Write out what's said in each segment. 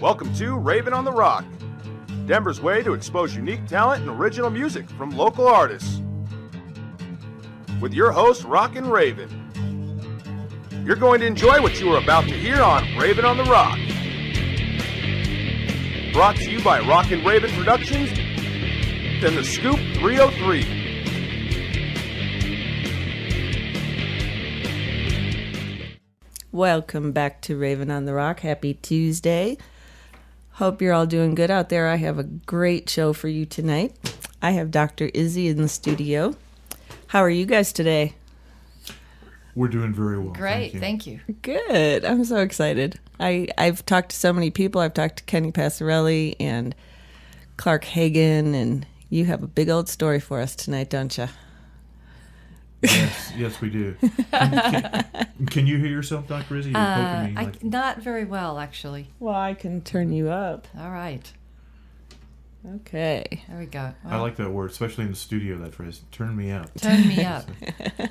Welcome to Raven on the Rock, Denver's way to expose unique talent and original music from local artists. With your host, Rockin' Raven. You're going to enjoy what you are about to hear on Raven on the Rock. Brought to you by Rockin' Raven Productions and the Scoop 303. Welcome back to Raven on the Rock. Happy Tuesday. Hope you're all doing good out there. I have a great show for you tonight. I have Dr. Izzy in the studio. How are you guys today? We're doing very well. Great, thank you. Good. I'm so excited. I've talked to so many people. I've talked to Kenny Passarelli and Clark Hagan, and you have a big old story for us tonight, don't you? Yes, we do. Can you hear yourself, Dr. Izzy? You're poking me Not very well, actually. Well, I can turn you up. All right. Okay. There we go. Well, I like that word, especially in the studio, that phrase. Turn me up. Turn me up.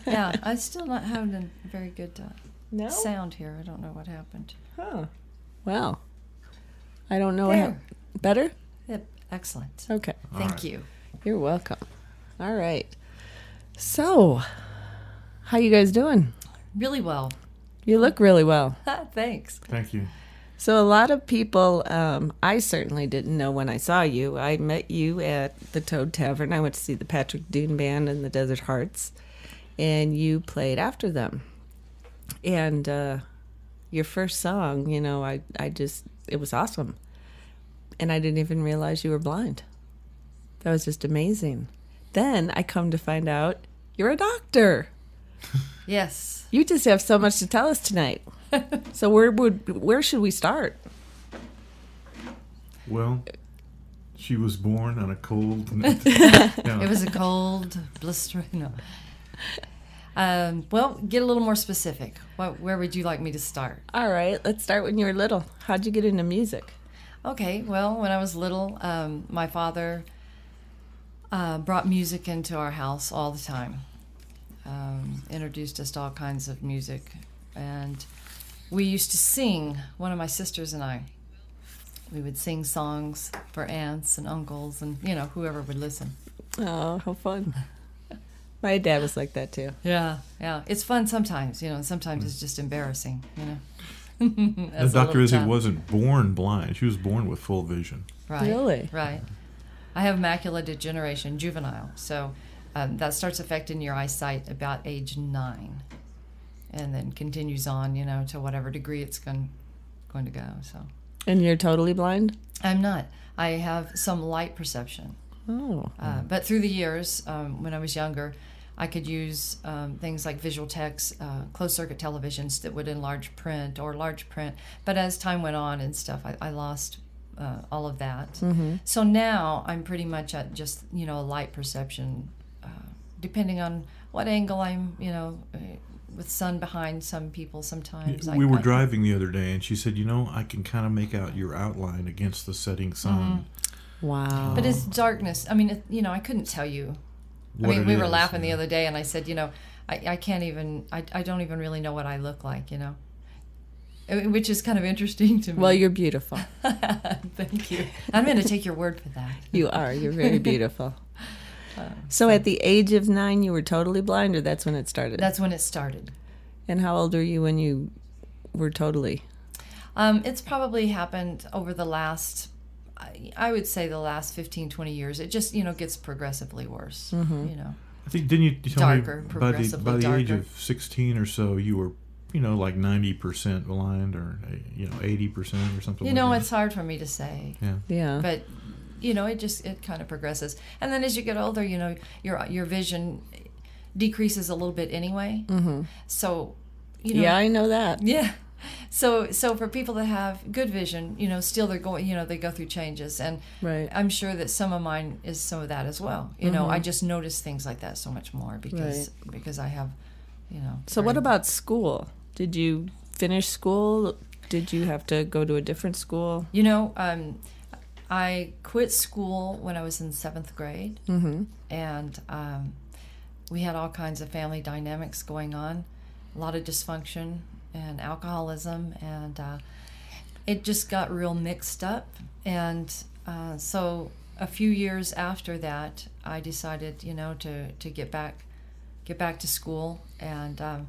Yeah, I'm still not having a very good No? sound here. I don't know what happened. Huh. Well, I don't know. There. Better? Yep, excellent. Okay. Thank you. You're welcome. All right. So, how you guys doing? Really well. You look really well. Thanks. Thank you. So, a lot of people, I certainly didn't know when I saw you. I met you at the Toad Tavern. I went to see the Patrick Dune Band and the Desert Hearts, and you played after them. And your first song, you know, it was awesome. And I didn't even realize you were blind. That was just amazing. Then I come to find out you're a doctor. Yes. You just have so much to tell us tonight. So where should we start? Well, she was born on a cold... It was a cold, blistering... No. Well, get a little more specific. Where would you like me to start? All right, let's start when you were little. How'd you get into music? Okay, well, when I was little, my father brought music into our house all the time. Introduced us to all kinds of music. And we used to sing, one of my sisters and I. We would sing songs for aunts and uncles and, you know, whoever would listen. Oh, how fun. My dad was like that, too. Yeah. It's fun sometimes, you know, and sometimes it's just embarrassing, you know. And Dr. Izzy wasn't born blind. She was born with full vision. Right. Really? Right. I have macular degeneration, juvenile, so that starts affecting your eyesight about age 9, and then continues on, you know, to whatever degree it's going to go. So. And you're totally blind? I'm not. I have some light perception. Oh. But through the years, when I was younger, I could use things like visual text, closed-circuit televisions that would enlarge print or large print. But as time went on and stuff, I lost all of that. Mm-hmm. So now I'm pretty much at just, you know, a light perception, depending on what angle I'm, you know, with sun behind some people sometimes. We were driving the other day, and she said, you know, I can kind of make out your outline against the setting sun. Mm-hmm. Wow. But it's darkness. I mean, you know, I couldn't tell you. We were laughing the other day, and I said, you know, I can't even, I don't even really know what I look like, you know. Which is kind of interesting to me. Well, you're beautiful. Thank you. I'm going to take your word for that. You are. You're very beautiful. So at the age of 9, you were totally blind, or that's when it started? That's when it started. And how old were you when you were totally? It's probably happened over the last, I would say the last 15, 20 years. It just, you know, gets progressively worse, you know. I think, didn't you tell darker, me progressively by the age darker. of 16 or so, you were, you know, like 90% blind or, you know, 80% or something You know, like that? it's hard for me to say. Yeah. But, you know, it kind of progresses. And then as you get older, you know, your vision decreases a little bit anyway. Mm-hmm. So, you know. Yeah, I know that. Yeah. So for people that have good vision, you know, still they're going, you know, they go through changes. And right. I'm sure that some of mine is some of that as well. You know, I just notice things like that so much more because I have, you know. So what about school? Did you finish school? Did you have to go to a different school? You know, I quit school when I was in 7th grade. Mm-hmm. And we had all kinds of family dynamics going on, a lot of dysfunction and alcoholism, and it just got real mixed up. And so a few years after that, I decided, to get back to school. And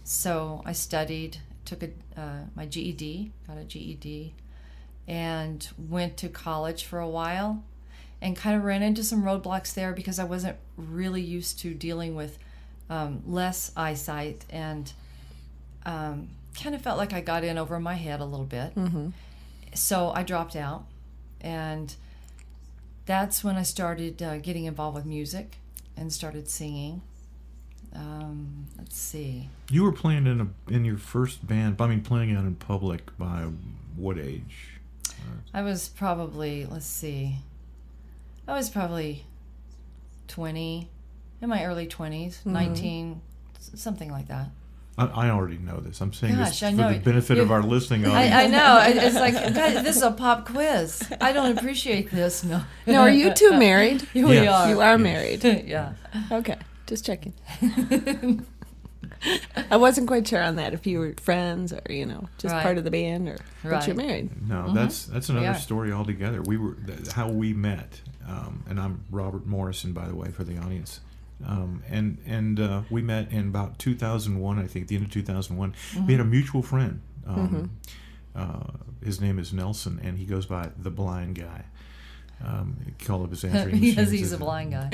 so I studied, took my GED, got a GED, and went to college for a while, and kind of ran into some roadblocks there because I wasn't really used to dealing with less eyesight, and kind of felt like I got in over my head a little bit. Mm-hmm. So I dropped out, and that's when I started getting involved with music and started singing. Let's see. You were playing in your first band. I mean, playing out in public by what age? I was probably, I was probably 20, in my early 20s, 19, something like that. I already know this. I'm saying Gosh, this I for know. the benefit of our listening audience. I know. It's like, God, this is a pop quiz. I don't appreciate this. No. Now, are you two married? We Yes. are. You are Yes. married. Yeah. Okay, just checking. I wasn't quite sure on that, if you were friends or, just Right. part of the band, or but you're Right. married. No, that's another are. story altogether. We were how we met, and I'm Robert Morrison, by the way, for the audience. And we met in about 2001, I think, the end of 2001. We had a mutual friend. His name is Nelson, and he goes by the Blind Guy. Call up his answering machine. Yes, he's says, a blind guy.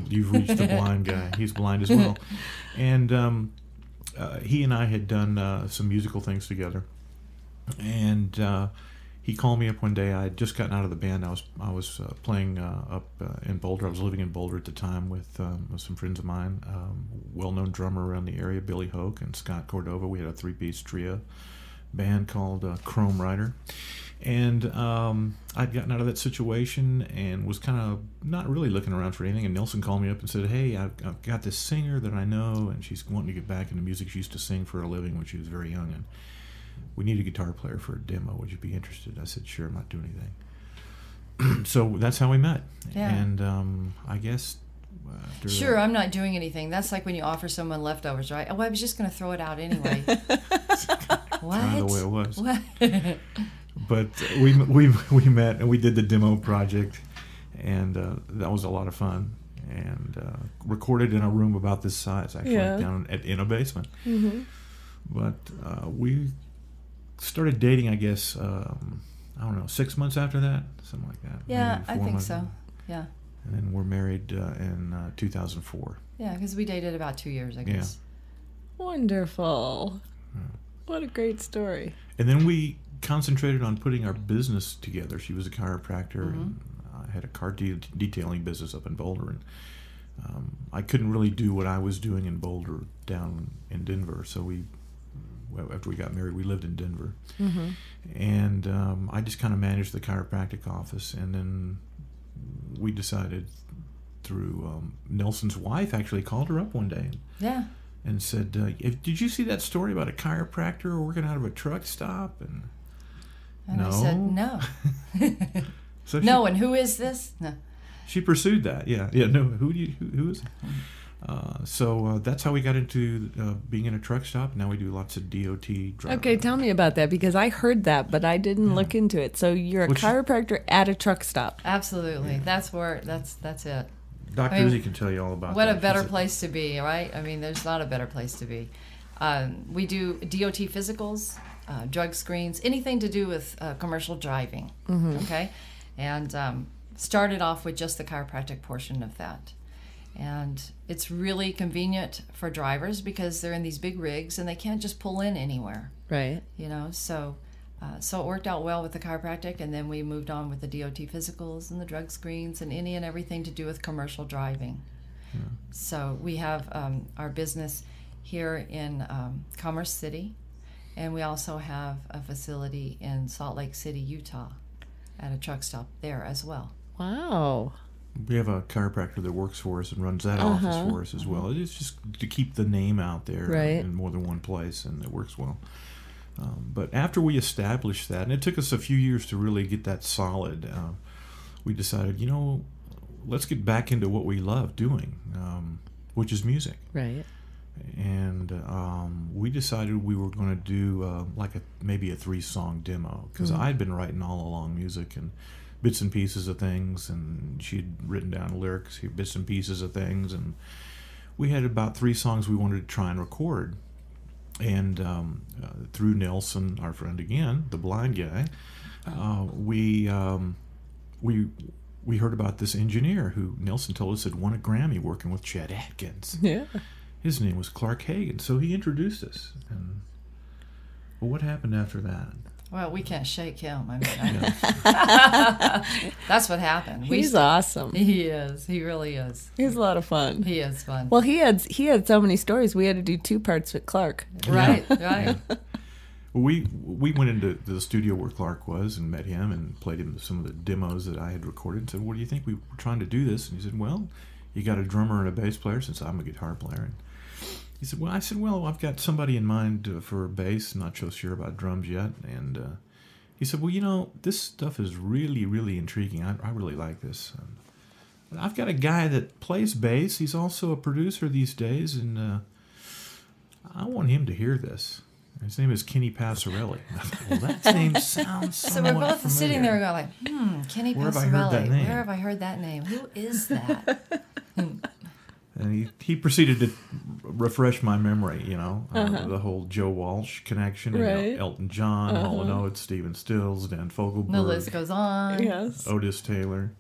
You've reached the blind guy. He's blind as well. And he and I had done some musical things together. And he called me up one day. I had just gotten out of the band. I was playing up in Boulder. I was living in Boulder at the time with some friends of mine, well-known drummer around the area, Billy Hoke and Scott Cordova. We had a three-piece trio band called Chrome Rider. And I'd gotten out of that situation and was kind of not really looking around for anything. And Nelson called me up and said, "Hey, I've got this singer that I know, and she's wanting to get back into music. She used to sing for a living when she was very young, and we need a guitar player for a demo. Would you be interested?" I said, "Sure, I'm not doing anything." So that's how we met. Yeah. And I guess after Sure, I'm not doing anything. That's like when you offer someone leftovers, right? Oh, I was just going to throw it out anyway. What? kind of the way it was. What? But we met and we did the demo project, and that was a lot of fun. And recorded in a room about this size, actually, Yeah. down in a basement. Mm-hmm. But we started dating, I guess, I don't know, 6 months after that, something like that. Yeah, Maybe I 4 think months. so. Yeah. And then we're married in 2004. Yeah, because we dated about 2 years, I guess. Wonderful. What a great story. And then we concentrated on putting our business together. She was a chiropractor, and I had a car detailing business up in Boulder. And I couldn't really do what I was doing in Boulder down in Denver. So after we got married, we lived in Denver. Mm-hmm. And I just kind of managed the chiropractic office. And then we decided through Nelson's wife actually called her up one day Yeah. and said, "Did you see that story about a chiropractor working out of a truck stop?" And I said, no. so No, and who is this? No. she pursued that. Yeah. No, who is it? So that's how we got into being in a truck stop. Now we do lots of DOT driving. Okay, tell me about that, because I heard that, but I didn't look into it. So you're a chiropractor at a truck stop. Absolutely. That's it. Dr. I mean, Izzy can tell you all about What that. a better She's place to be, right? I mean, there's not a better place to be. We do DOT physicals, drug screens, anything to do with commercial driving, okay? And started off with just the chiropractic portion of that. And it's really convenient for drivers because they're in these big rigs and they can't just pull in anywhere, Right. So it worked out well with the chiropractic, and then we moved on with the DOT physicals and the drug screens and any and everything to do with commercial driving. Yeah. So we have our business here in Commerce City, and we also have a facility in Salt Lake City, Utah, at a truck stop there as well. Wow. We have a chiropractor that works for us and runs that office for us as well. It's just to keep the name out there Right. in more than one place, and it works well. But after we established that, and it took us a few years to really get that solid, we decided, let's get back into what we love doing, which is music. Right. And we decided we were going to do maybe a 3-song demo, because I'd been writing all along music and bits and pieces of things, and she'd written down lyrics, bits and pieces of things, and we had about 3 songs we wanted to try and record. And through Nelson, our friend again, the blind guy, we heard about this engineer who Nelson told us had won a Grammy working with Chet Atkins. Yeah. His name was Clark Hagan, so he introduced us. And well, what happened after that? Well, we can't shake him. I mean, that's what happened. He's awesome. He is. He really is. He's a lot of fun. He is fun. Well, he had so many stories. We had to do 2 parts with Clark. Right, right. Yeah. Well, we went into the studio where Clark was and met him and played him some of the demos that I had recorded and said, "What do you think? We were trying to do this." And he said, "Well, you got a drummer and a bass player," since I'm a guitar player. And he said, "Well," I said, "Well, I've got somebody in mind for a bass. I'm not so sure about drums yet." And he said, "Well, this stuff is really, really intriguing. I really like this. I've got a guy that plays bass. He's also a producer these days, and I want him to hear this. His name is Kenny Passarelli." I thought, well, that name sounds So somewhat we're both familiar. sitting there going like, Kenny Where have I heard that Passarelli. name? Where have I heard that name? Who is that? And he proceeded to refresh my memory, the whole Joe Walsh connection, Right. Elton John, Hall & Oates, Stephen Stills, Dan Fogelberg, The list goes on. Yes. Otis Taylor.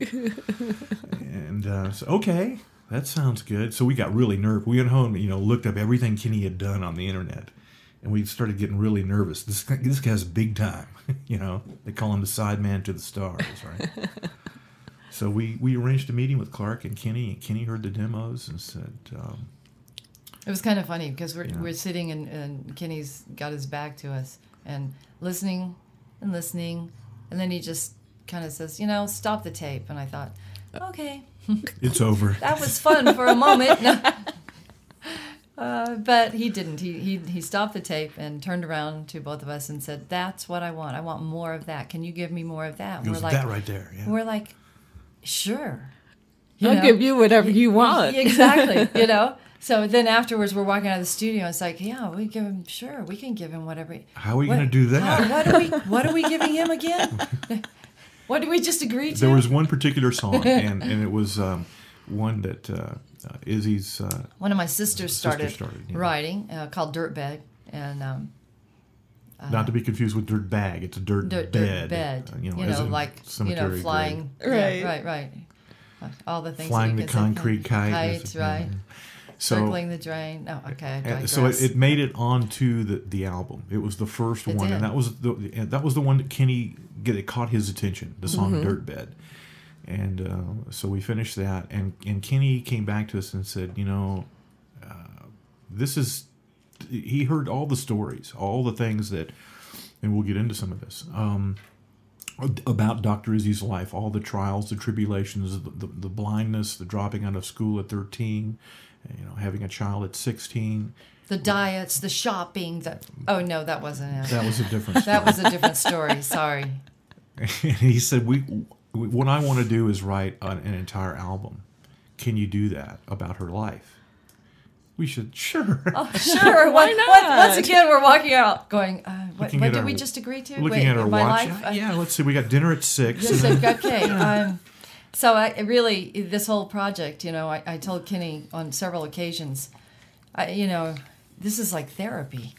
And so, okay, that sounds good. So we got really nervous. We went home, looked up everything Kenny had done on the internet. And we started getting really nervous. This guy's big time, They call him the sideman to the stars, right? So we arranged a meeting with Clark and Kenny heard the demos and said... It was kind of funny because we're sitting and Kenny's got his back to us and listening, and then he just kind of says, "Stop the tape." And I thought, okay. It's over. That was fun for a moment. But he didn't. He stopped the tape and turned around to both of us and said, "That's what I want. I want more of that. Can you give me more of that?" It was that right there. Yeah. We're like, sure. I'll give you whatever you want. Exactly. So then afterwards, we're walking out of the studio. It's like, yeah, we give him. Sure, we can give him whatever. How are we going to do that? What are we giving him again? What did we just agree to? There was one particular song, and it was one that Izzy's one of my sisters started yeah. writing called Dirt Bed, and not to be confused with Dirt Bag. It's a dirt bed. Dirt bed. As in cemetery flying. grave. Yeah, right. All the things. Flying that you the can say. concrete kite. Kites, right. So, circling the drain. Oh, okay. I digress. So it made it onto the album. It was the first one, did. and that was the one that Kenny it caught his attention. The song "Dirt Bed," and so we finished that, and Kenny came back to us and said, this is. He heard all the stories, all the things that, and we'll get into some of this. About Dr. Izzy's life, all the trials, the tribulations, the blindness, the dropping out of school at 13, having a child at 16. The diets, the shopping. Oh, no, that wasn't it. That was a different story. That was a different story. Sorry. And he said, what I want to do is write an entire album. Can you do that about her life? We should, sure. Oh, sure. Why not? Once again, we're walking out going, what did we just agree to? Looking at our watch. Life? Yeah, let's see. We got dinner at 6. Okay. So I really, this whole project, I told Kenny on several occasions, this is like therapy.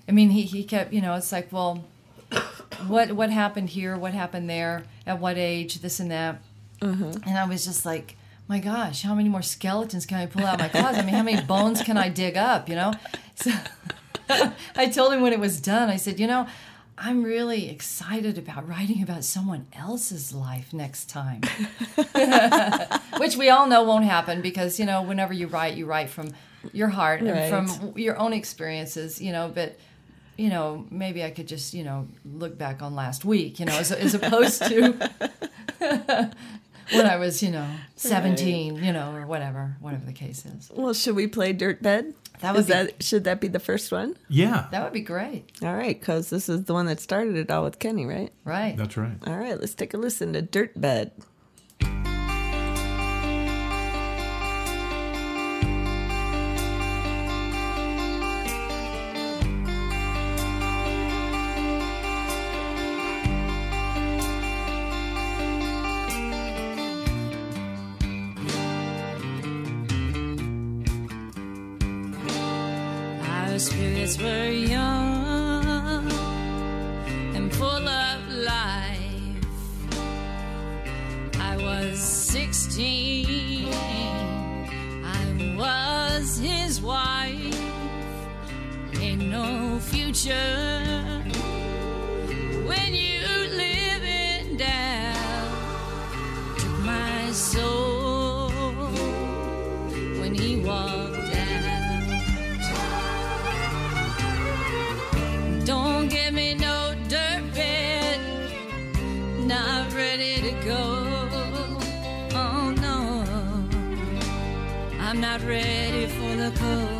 I mean, he kept, it's like, well, what happened here? What happened there? At what age? This and that. Mm-hmm. And I was just like, my gosh, how many more skeletons can I pull out of my closet? I mean, how many bones can I dig up, So I told him when it was done, I said, I'm really excited about writing about someone else's life next time. Which we all know won't happen because, whenever you write from your heart and from your own experiences, but, maybe I could just, look back on last week, as opposed to... when I was, 17, or whatever the case is. Well, should we play Dirt Bed? Should that be the first one? Yeah. That would be great. All right, because this is the one that started it all with Kenny, right? Right. That's right. All right, let's take a listen to Dirt Bed. spirits were young and full of life. I was 16, I was his wife. Ain't no future when you living down. Took my soul when he walked out. Don't give me no dirt bed, not ready to go. Oh no, I'm not ready for the cold.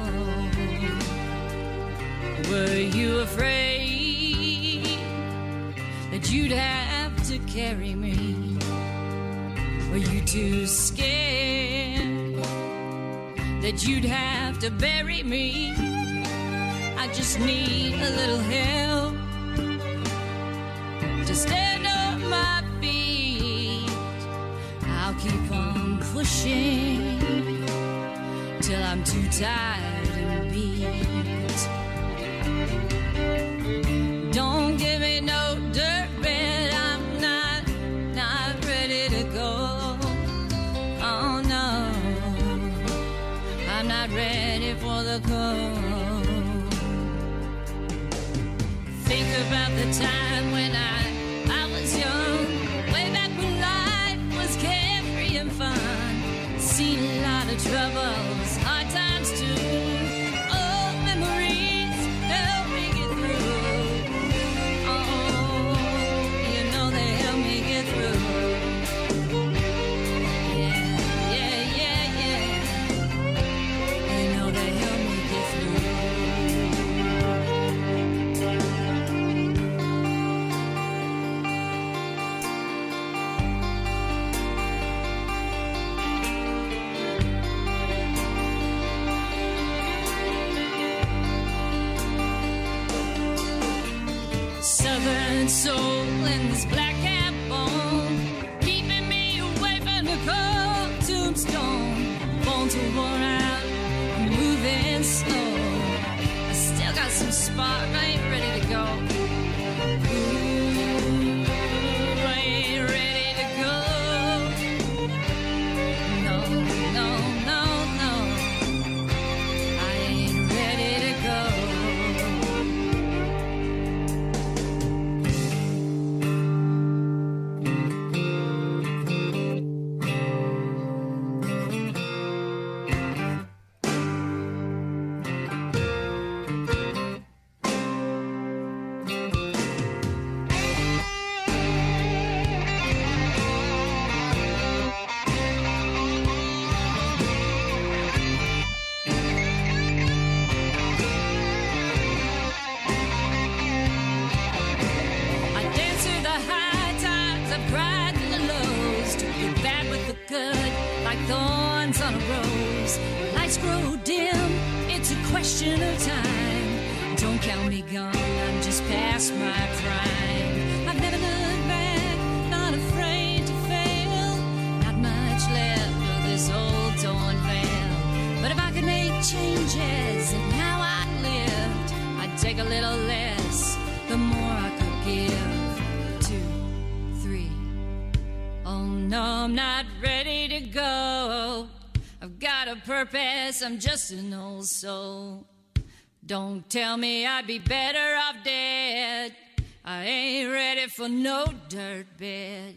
Were you afraid that you'd have to carry me? Were you too scared that you'd have to bury me? I just need a little help to stand on my feet. I'll keep on pushing till I'm too tired and beat. Don't give me no dirt bed, I'm not ready to go. Oh no, I'm not ready for the cold. Think about the time when I was young, way back when life was carefree and fun. Seen a lot of troubles, hard times too. Old memories help me get through. Oh, you know they help me get through. Yeah, yeah, yeah, yeah. You know they help me get through. Southern soul and this black hat bone, keeping me away from the cold tombstone. Bones are worn out, I'm moving slow. I still got some spark, I ain't ready to go. Ooh, I ain't ready to go. No, no, no, no, I ain't ready to go. Thorns on a rose, lights grow dim, it's a question of time. Don't count me gone, I'm just past my prime. I've never looked back, not afraid to fail. Not much left of this old torn veil. But if I could make changes in how I lived, I'd take a little less, the more I could give. 2, 3. Oh no, I'm not ready to go. I've got a purpose, I'm just an old soul. Don't tell me I'd be better off dead. I ain't ready for no dirt bed.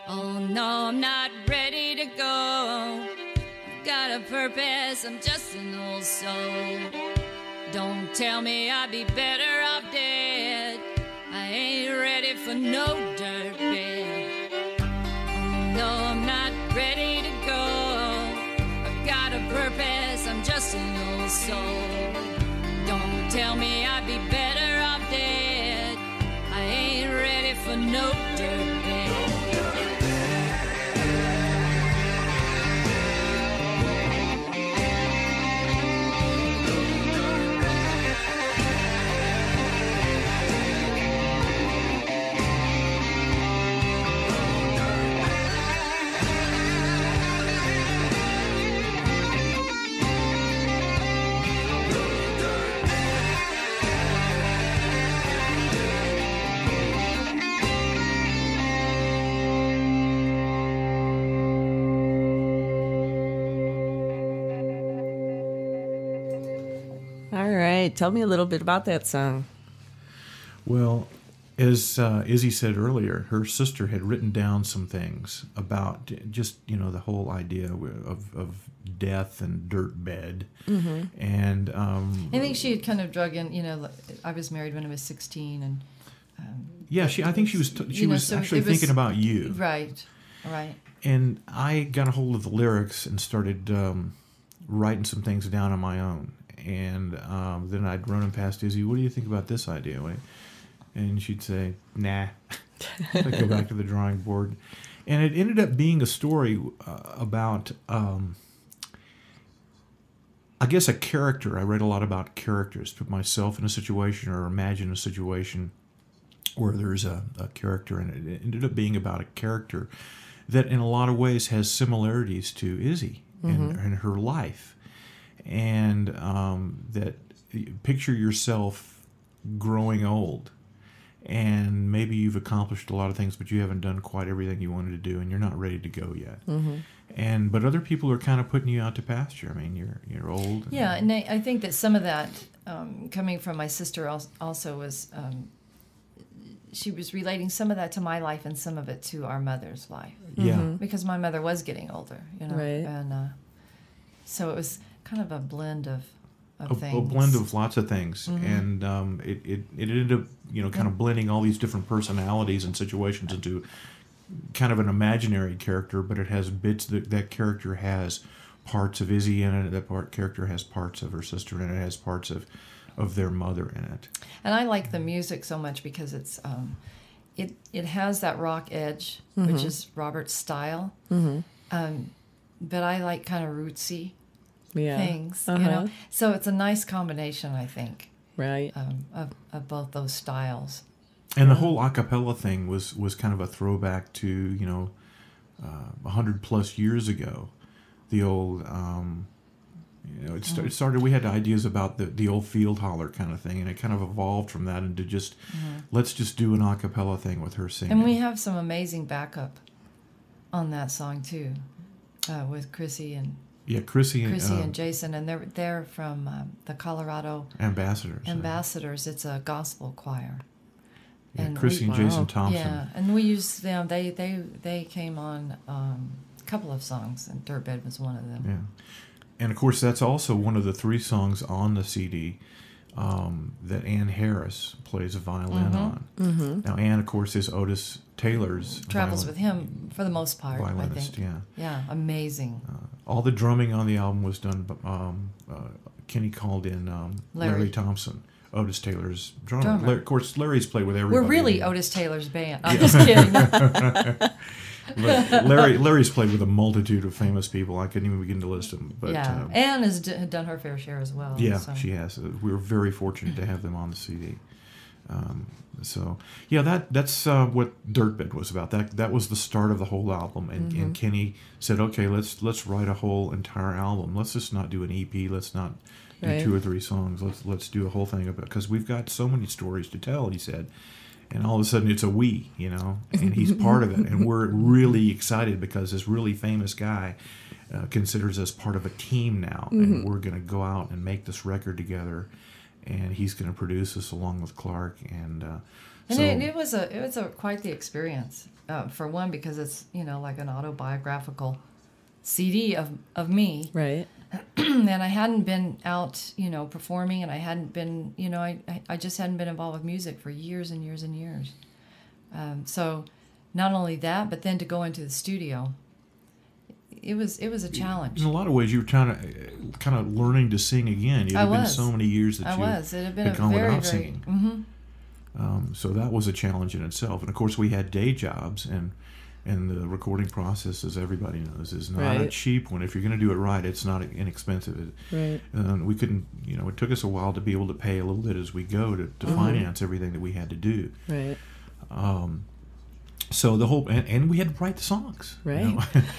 Oh no, I'm not ready to go. I've got a purpose, I'm just an old soul. Don't tell me I'd be better off dead. I ain't ready for no dirt bed. No, I'm not ready to go. I've got a purpose, I'm just an old soul. Don't tell me I'd be better off dead. I ain't ready for no dirt bed. right. Tell me a little bit about that song. Well, as Izzy said earlier, her sister had written down some things about just, the whole idea of death and dirt bed. Mm-hmm. And I think she had kind of drug in, I was married when I was 16, and yeah, I think she was so actually it was- thinking about you. right. And I got a hold of the lyrics and started writing some things down on my own. And then I'd run them past Izzy. What do you think about this idea? And she'd say, nah. I'd go back to the drawing board. And it ended up being a story about, I guess, a character. I read a lot about characters. Put myself in a situation or imagine a situation where there's a character in it. It ended up being about a character that in a lot of ways has similarities to Izzy and her life. And that picture yourself growing old, and maybe you've accomplished a lot of things, but you haven't done quite everything you wanted to do, and you're not ready to go yet. But other people are kind of putting you out to pasture. I mean, you're old. Yeah, and I think that some of that coming from my sister also was she was relating some of that to my life and some of it to our mother's life. Yeah. Because my mother was getting older, Right. and so it was kind of a blend of things. A blend of lots of things, and it ended up kind of blending all these different personalities and situations into kind of an imaginary character, but it has bits that character has parts of Izzy in it. That character has parts of her sister in it. It has parts of their mother in it. And I like the music so much because it's it has that rock edge, which is Robert's style. But I like kind of rootsy things, So it's a nice combination, I think, Right. of both those styles. And the whole a cappella thing was kind of a throwback to 100 plus years ago. The old it started. We had ideas about the old field holler kind of thing, and it kind of evolved from that into just let's just do an a cappella thing with her singing. And we have some amazing backup on that song too, with Chrissy and Chrissy and Jason, and they're from the Colorado Ambassadors. It's a gospel choir. Yeah, And Chrissy and Jason Thompson. Yeah, and we used them. They came on a couple of songs, and Dirtbed was one of them. Yeah. And of course, that's also one of the 3 songs on the CD that Ann Harris plays a violin on. Now, Ann, of course, is Otis Taylor's Travels with him for the most part, violinist. I think. Yeah, amazing. All the drumming on the album was done. Kenny called in Larry Thompson, Otis Taylor's drummer. Of course, Larry's played with everybody. We're really Otis Taylor's band. I'm just kidding. Larry's played with a multitude of famous people. I couldn't even begin to list them. But, yeah, Anne has done her fair share as well. Yeah, so. she has. We were very fortunate to have them on the CD. So yeah, that's what Dirtbed was about. That was the start of the whole album, and Kenny said, okay, let's write a whole entire album. Let's just not do an EP. Let's not do 2 or 3 songs. Let's do a whole thing about, because we've got so many stories to tell. He said. And all of a sudden it's a we, and he's part of it. And we're really excited because this really famous guy considers us part of a team now. And we're going to go out and make this record together. And he's going to produce us along with Clark. And it was quite the experience, for one, because it's, like an autobiographical CD of me. Right. And I hadn't been out, performing, and I hadn't been, I just hadn't been involved with music for years and years and years. So not only that, but then to go into the studio, it was a challenge. In a lot of ways, you were kind of learning to sing again. It had been so many years that It had been gone without very, singing. So that was a challenge in itself. And of course, we had day jobs, and the recording process, as everybody knows, is not a cheap one. If you're going to do it right, it's not inexpensive. Right. We couldn't, it took us a while to be able to pay a little bit as we go to finance everything that we had to do. Right. So the whole, and we had to write the songs. Right.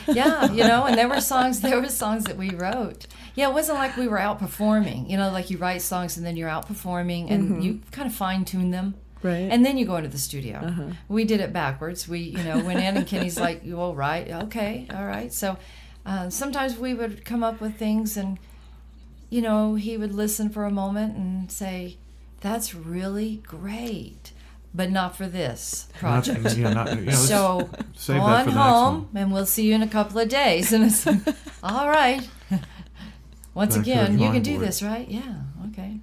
Yeah, and there were songs that we wrote. Yeah, it wasn't like we were out performing, like you write songs and then you're out performing and you kind of fine tune them. Right. And then you go into the studio. We did it backwards. We, went in and Kenny's like, well, right, okay, all right. So sometimes we would come up with things and, he would listen for a moment and say, "That's really great, but not for this project." So save go that on for the next home, one. and we'll see you in a couple of days. And it's all right. Once Back to the again, you drawing can do board. this, right? Yeah. Okay.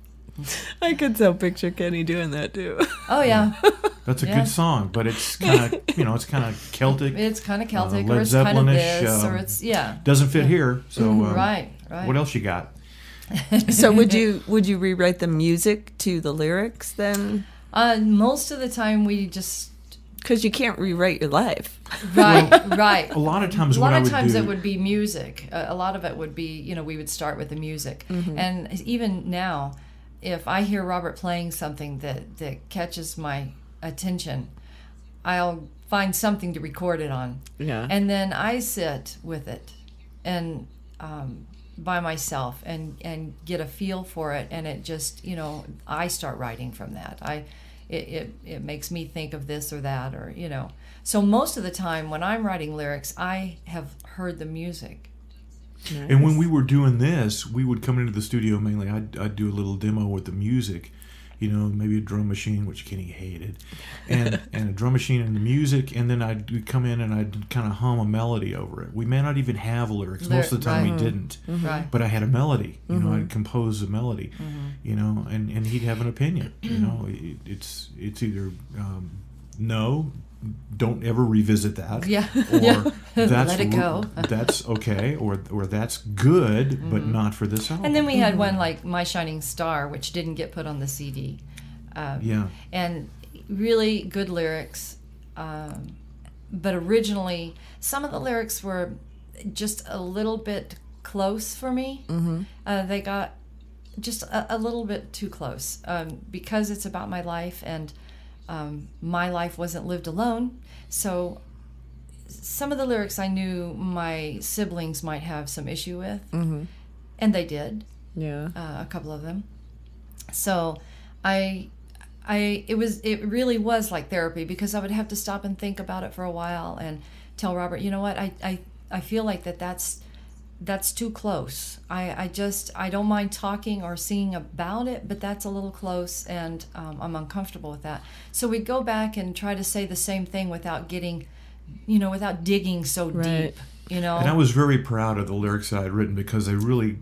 I could so picture Kenny doing that too. Oh yeah. That's a Yeah. good song, but it's kind of it's kind of Celtic. It's kind of Celtic, Led or it's kind of Zeppelin-ish, this, or it's Doesn't fit here. So right. what else you got? So would you rewrite the music to the lyrics then? Most of the time, we just Because you can't rewrite your life. right. A lot of times, A what lot I of would times do, it would be music. A lot of it would be, we would start with the music. And even now, if I hear Robert playing something that catches my attention, I'll find something to record it on. Yeah. And then I sit with it and by myself and get a feel for it. And it just, I start writing from that. It makes me think of this or that, or, So most of the time when I'm writing lyrics, I have heard the music. Nice. and when we were doing this, we would come into the studio mainly. I'd do a little demo with the music, maybe a drum machine, which Kenny hated, and a drum machine and the music, and then I'd come in and I'd kind of hum a melody over it. We may not even have lyrics. Most of the time we didn't, Right. but I had a melody. I'd compose a melody, and he'd have an opinion. It's either no, don't ever revisit that. Yeah. Or Yeah. that's Let it go. That's okay, or that's good, but not for this album. And then we had one like My Shining Star, which didn't get put on the CD. Yeah. And really good lyrics. But originally, some of the lyrics were just a little bit close for me. They got just a little bit too close because it's about my life, and my life wasn't lived alone. So some of the lyrics I knew my siblings might have some issue with, and they did. Yeah. A couple of them. So it really was like therapy, because I would have to stop and think about it for a while and tell Robert, you know what, I feel like that's too close. I don't mind talking or singing about it, but that's a little close, and I'm uncomfortable with that. So we'd go back and try to say the same thing without getting, without digging so Right. deep. And I was very proud of the lyrics that I'd written, because they really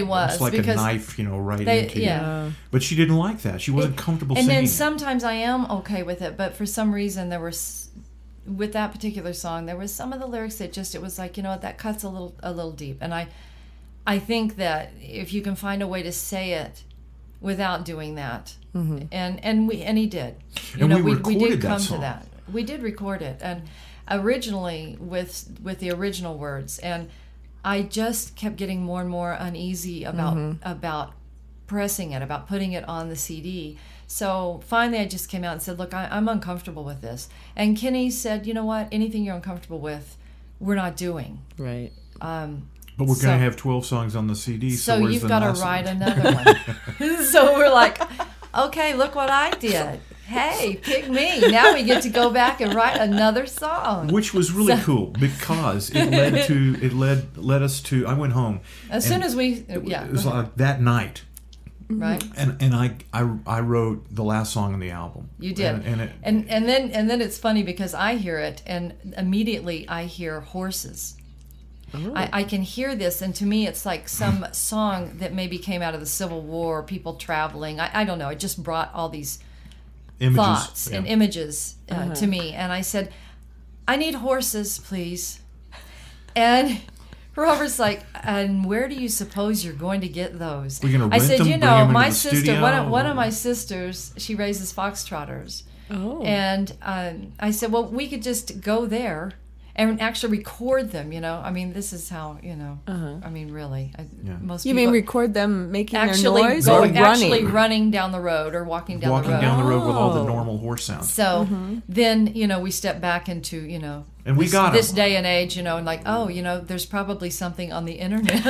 was, It's like a because knife, right into yeah. you. But she didn't like that. She wasn't comfortable And singing. then sometimes I am okay with it, but for some reason with that particular song, there was some of the lyrics that just, it was like, that cuts a little deep. And I think that if you can find a way to say it without doing that, and he did. And we we recorded did that come song. to that. We did record it, and originally with the original words, and I just kept getting more and more uneasy about pressing it, about putting it on the CD. So finally I just came out and said, look, I'm uncomfortable with this. And Kenny said, you know what, anything you're uncomfortable with, we're not doing. Right. But we're going to have 12 songs on the CD, so where's you've the got to last write one? another one. So we're like, okay, look what I did. Hey, pick me. Now we get to go back and write another song. Which was really cool, because it led us to. I went home As soon as we, it was like that night, right? and I wrote the last song on the album. You did, and then it's funny, because I hear it, and immediately I hear horses. Oh. I can hear this, and to me it's like some song that maybe came out of the Civil War, people traveling. I don't know. It just brought all these Images, thoughts yeah. and images to me, and I said, I need horses, please. And Robert's like, and where do you suppose you're going to get those? We're gonna I rent said, them, you bring 'em know, into my the sister, studio? one of my sisters, she raises foxtrotters. Oh. And I said, well, we could just go there and actually record them, I mean, this is how, I mean, really. Most You people mean record them making actually their noise or running? actually running down the road or walking down Walking the road. down the road with all the Oh. normal horse sounds. So then, we step back into, And we got 'em. this day and age, and like, there's probably something on the internet.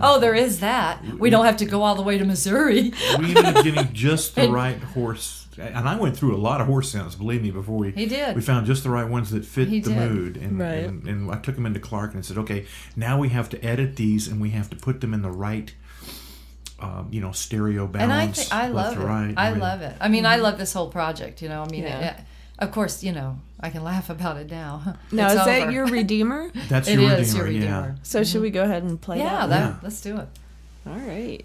Oh, there is that. We don't have to go all the way to Missouri. We ended up getting just the right horse. And I went through a lot of horse scents, believe me, before we found just the right ones that fit the mood. And, and I took them into Clark and said, okay, now we have to edit these and we have to put them in the right, stereo balance. And I love it. Right, I love it. I mean, I love this whole project, I mean, of course, I can laugh about it now. Now, is that your Redeemer? That's your Redeemer, is your Redeemer. Yeah. So should we go ahead and play that? Let's do it. All right.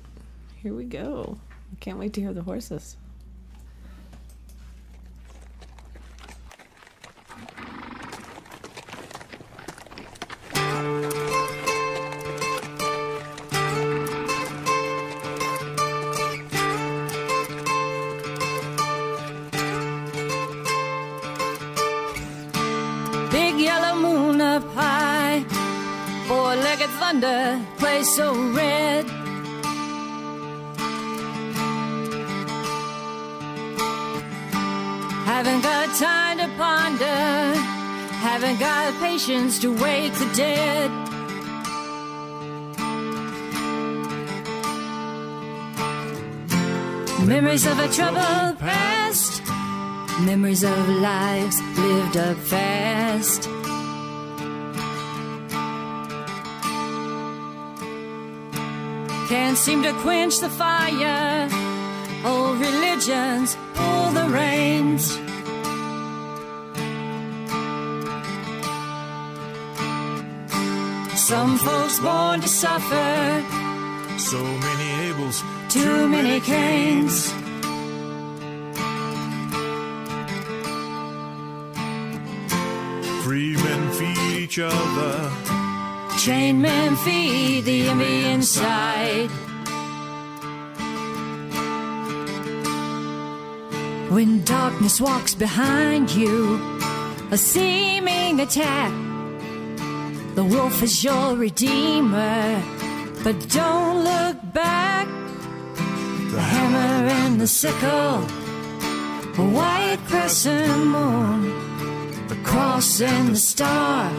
Here we go. I can't wait to hear the horses. Thunder plays so red. Haven't got time to ponder, haven't got patience to wake the dead. Memories of a troubled past, memories of lives lived up fast. Can't seem to quench the fire, old religions pull the reins. Some folks born to suffer, so many Abels, too many Cains. Free men feed each other, chained men feed the envy inside. When darkness walks behind you, a seeming attack, the wolf is your redeemer, but don't look back. The hammer and the sickle, a white crescent moon, the cross and the star,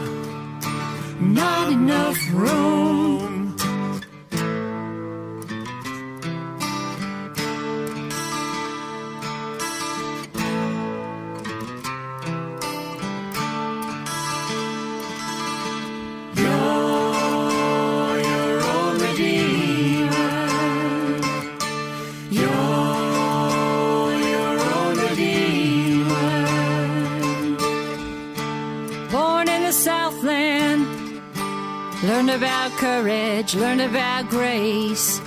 not enough room. Learn about courage, learn about grace.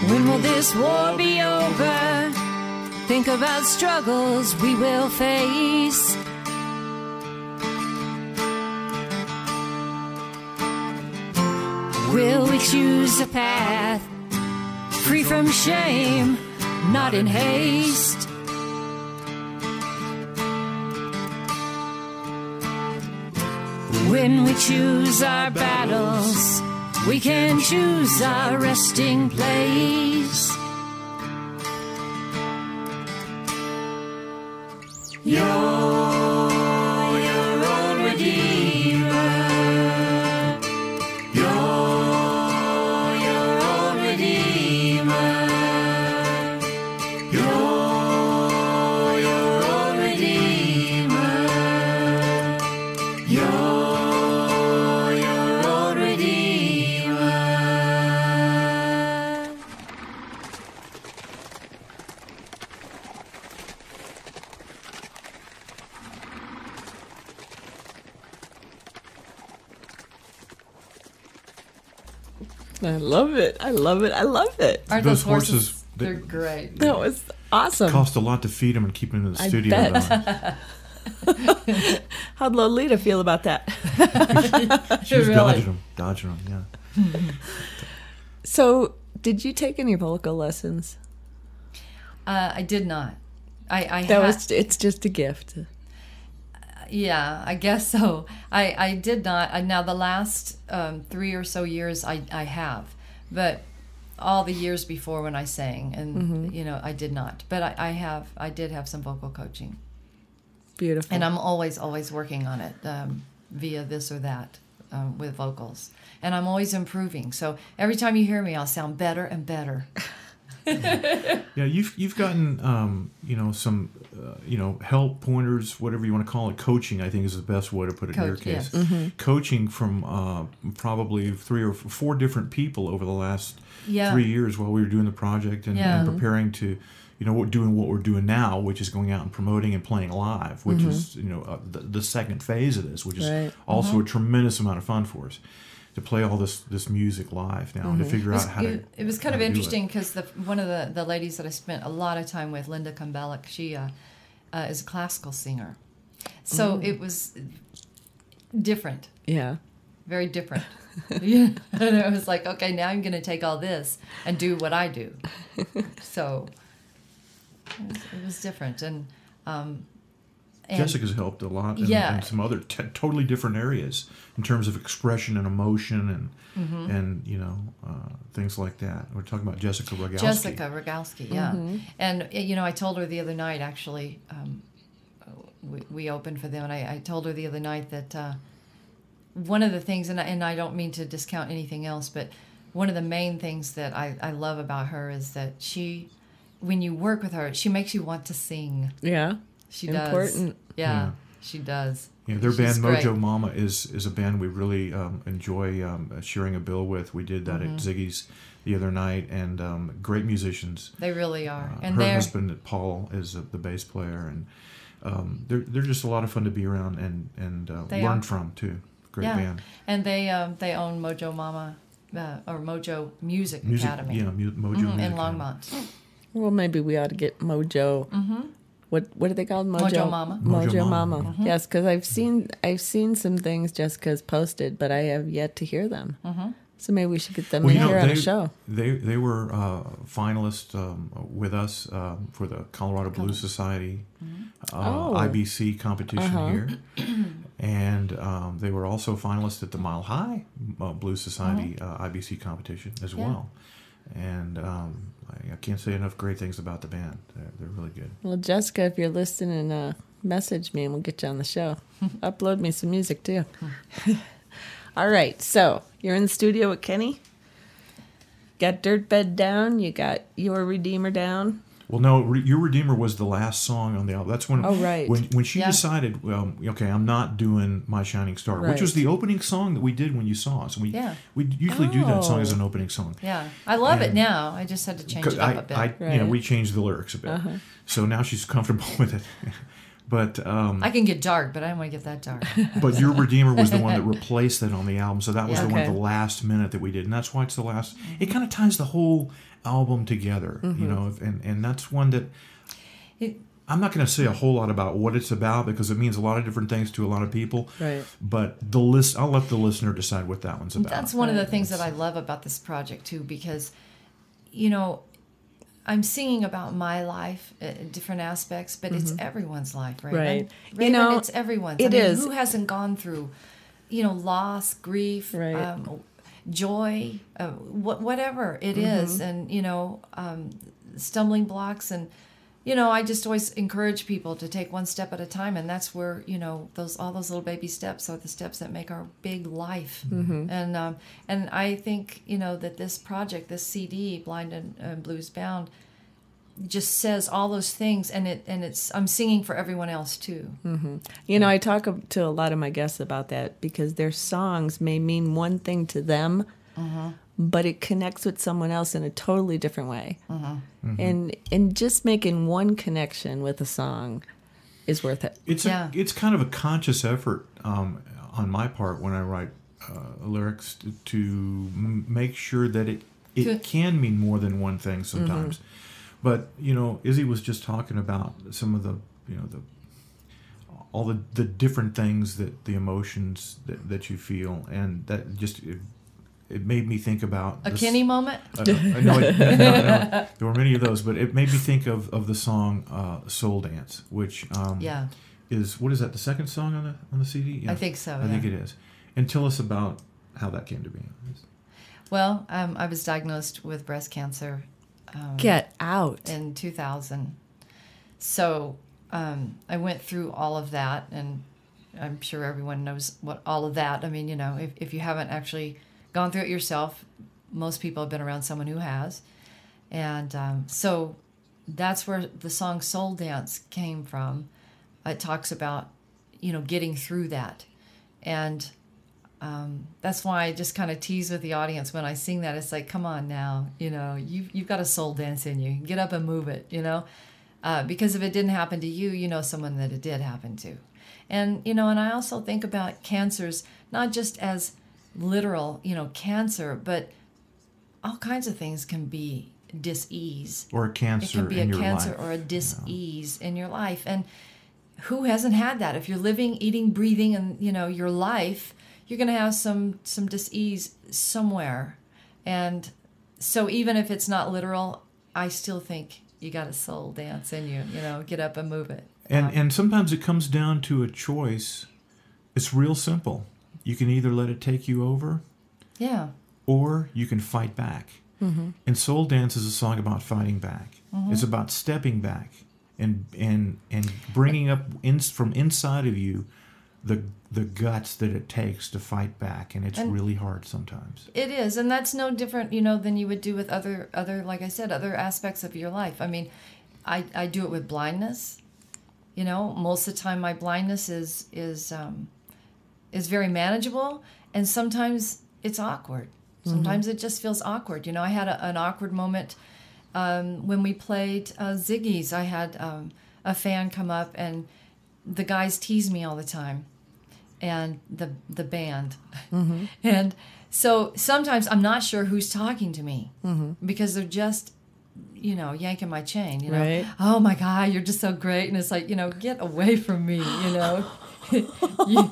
When will this war be over? Think about struggles we will face. Will we choose a path free from shame, not in haste? When we choose our battles, we can choose our resting place. You're your own redeemer. You're your own redeemer. You're your own redeemer. You're I love it. I love it. I love it. Aren't Those those horses, horses, they're great. That was awesome. Cost a lot to feed them and keep them in the studio. Bet. How'd Lolita feel about that? She was Really? dodging them, yeah. So, did you take any vocal lessons? I did not. It's just a gift. Yeah, I guess so. I did not. Now, the last 3 or so years, I have. But all the years before when I sang, and, I did not. But I did have some vocal coaching. Beautiful. And I'm always working on it. via this or that with vocals. And I'm always improving. So every time you hear me, I'll sound better and better. Yeah, you've gotten some help, pointers, whatever you want to call it. Coaching, I think, is the best way to put it in your case. Yes. Coaching from probably 3 or 4 different people over the last Yeah. 3 years while we were doing the project and preparing to, doing what we're doing now, which is going out and promoting and playing live, which is the second phase of this, which is also a tremendous amount of fun for us. To play all this music live now and to figure out how to. It was kind of interesting because one of the ladies that I spent a lot of time with, Linda Kumbelek, she is a classical singer, so it was different. Yeah. Very different. Yeah, and it was like, okay, now I'm going to take all this and do what I do. So it was different, and Jessica's helped a lot in some other totally different areas in terms of expression and emotion and things like that. We're talking about Jessica Rogalski. Jessica Rogalski, yeah. And I told her the other night, actually, we opened for them, and I told her the other night that one of the things, and I don't mean to discount anything else, but one of the main things that I love about her is that when you work with her, she makes you want to sing. Yeah. She does. Important. Yeah, she does. Yeah, their She's band great. Mojo Mama is a band we really enjoy sharing a bill with. We did that at Ziggy's the other night, and great musicians. They really are. And her they're husband Paul is the bass player, and they're just a lot of fun to be around and learn from too. Great band. And they own Mojo Mama or Mojo Music Academy. Yeah, Mojo Music in Longmont. Well, maybe we ought to get Mojo. What are they called? Mojo Mama. Mojo Mama. Yes, because I've seen some things Jessica's posted, but I have yet to hear them. So maybe we should get them in here on a show. They were finalists with us for the Colorado Blues Society IBC competition here, and they were also finalists at the Mile High Blues Society IBC competition as well. And I can't say enough great things about the band. They're really good. Well, Jessica, if you're listening, message me and we'll get you on the show. Upload me some music too. All right, so you're in the studio with Kenny. Got Dirtbed down. You got Your Redeemer down. Well, no, Your Redeemer was the last song on the album. That's when, when she decided, well, okay, I'm not doing My Shining Star, which was the opening song that we did when you saw us. We usually do that song as an opening song. Yeah, I love it now. I just had to change it up a bit. We changed the lyrics a bit. So now she's comfortable with it. But I can get dark, but I don't want to get that dark. But Your Redeemer was the one that replaced that on the album. So that was the one at the last minute that we did. And that's why it's the last. It kind of ties the whole album together, and that's one that I'm not going to say a whole lot about what it's about because it means a lot of different things to a lot of people. Right. But I'll let the listener decide what that one's about. That's one of the things that I love about this project too, because I'm singing about my life, different aspects, but it's everyone's life, right? Right. Raven, it's everyone's. It is. Who hasn't gone through, loss, grief, joy, whatever it is, and stumbling blocks, and I just always encourage people to take one step at a time, and that's where all those little baby steps are the steps that make our big life. And I think that this project, this CD, Blind and Blues Bound, just says all those things, and it's I'm singing for everyone else too. I talk to a lot of my guests about that because their songs may mean one thing to them, but it connects with someone else in a totally different way. And just making one connection with a song is worth it. It's kind of a conscious effort on my part when I write lyrics to make sure that it can mean more than one thing sometimes. But Izzy was just talking about some of the all the different things that the emotions that you feel, and that just it made me think about a Kenny moment. No, there were many of those, but it made me think of the song "Soul Dance," which is what is that? The second song on the CD? Yeah. I think so. I think it is. And tell us about how that came to be. Well, I was diagnosed with breast cancer. Get out. In 2000. So I went through all of that, and I'm sure everyone knows what all of that. I mean, you know, if you haven't actually gone through it yourself, most people have been around someone who has. And so that's where the song Soul Dance came from. It talks about, you know, getting through that. And that's why I just kind of tease with the audience when I sing that. It's like, come on now, you know, you've got a soul dance in you. Get up and move it, you know. Because if it didn't happen to you, you know someone that it did happen to. And, you know, and I also think about cancers, not just as literal, you know, cancer, but all kinds of things can be dis-ease. Or a cancer in your life. It can be a cancer life, or a dis-ease in your life. And who hasn't had that? If you're living, eating, breathing, and, you know, your life, you're going to have some dis-ease somewhere. And so even if it's not literal, I still think you got a soul dance in you, you know, get up and move it. And sometimes it comes down to a choice. It's real simple. You can either let it take you over, yeah, or you can fight back. Mm-hmm. And Soul Dance is a song about fighting back. Mm-hmm. It's about stepping back and bringing up from inside of you the guts that it takes to fight back, and it's really hard sometimes. It is, and that's no different, you know, than you would do with other like I said, other aspects of your life. I mean, I do it with blindness. You know, most of the time my blindness is very manageable, and sometimes it's awkward. Sometimes it just feels awkward. You know, I had an awkward moment when we played Ziggy's. I had a fan come up, and the guys tease me all the time, and the band. Mm-hmm. And so sometimes I'm not sure who's talking to me because they're just, you know, yanking my chain, you know. Right. Oh my God, you're just so great. And it's like, you know, get away from me, you know. You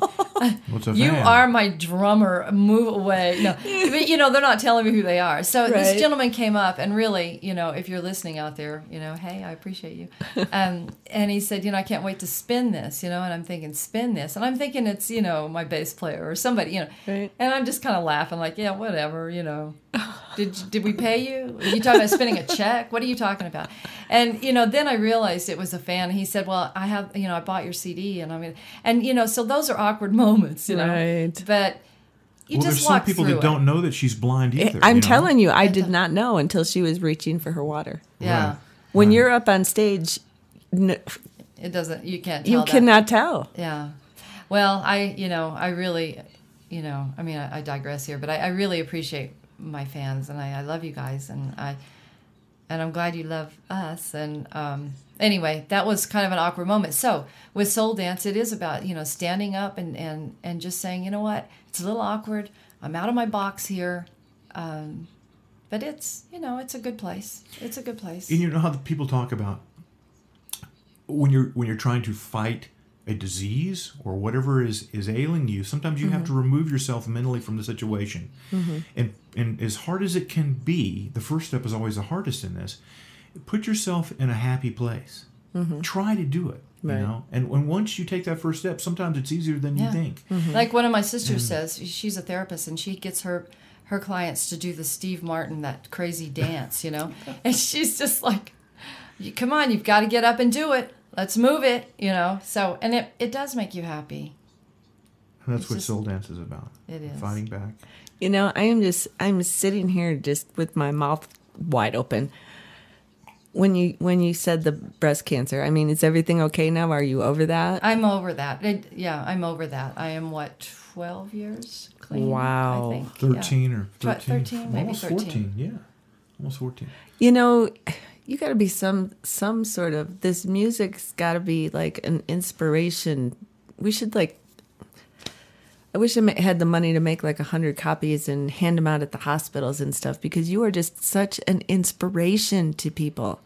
are my drummer. Move away. No, but, you know, they're not telling me who they are. So this gentleman came up, and really, you know, if you're listening out there, you know, hey, I appreciate you. And he said, you know, I can't wait to spin this, you know. And I'm thinking, spin this, and I'm thinking it's, you know, my bass player or somebody, you know. Right. And I'm just kind of laughing, like, yeah, whatever, you know. Did we pay you? Are you talking about spinning a check? What are you talking about? And, you know, then I realized it was a fan. He said, well, I bought your CD, and you know, so those are awkward moments, you know. Right. But you just walk through it. There's some people that don't know that she's blind either. I'm telling you, I did not know until she was reaching for her water. Yeah. Right. When you're up on stage, it doesn't. You can't tell. You cannot tell. Yeah. Well, I really, you know, I mean, I digress here, but I really appreciate my fans, and I love you guys, and I'm glad you love us. And anyway, that was kind of an awkward moment. So with Soul Dance, it is about, you know, standing up and just saying, you know what, it's a little awkward. I'm out of my box here. But it's, you know, it's a good place. It's a good place. And you know how the people talk about when you're trying to fight a disease or whatever is ailing you, sometimes you have to remove yourself mentally from the situation. Mm-hmm. And as hard as it can be, the first step is always the hardest in this. Put yourself in a happy place. Mm-hmm. Try to do it. Right. You know, and once you take that first step, sometimes it's easier than you think. Mm-hmm. Like one of my sisters says, she's a therapist, and she gets her clients to do the Steve Martin, that crazy dance, you know, and she's just like, come on, you've got to get up and do it. Let's move it, you know. So, and it does make you happy. And that's what Soul Dance is about. It is. Fighting back. You know, I'm sitting here just with my mouth wide open. When you said the breast cancer, I mean, is everything okay now? Are you over that? I'm over that. I'm over that. I am, 12 years clean? Wow. I think. 13 or 13. 13, maybe almost 13. 14, yeah. Almost 14. You know, you got to be some sort of, this music's got to be like an inspiration. We should I wish I had the money to make 100 copies and hand them out at the hospitals and stuff, because you are just such an inspiration to people.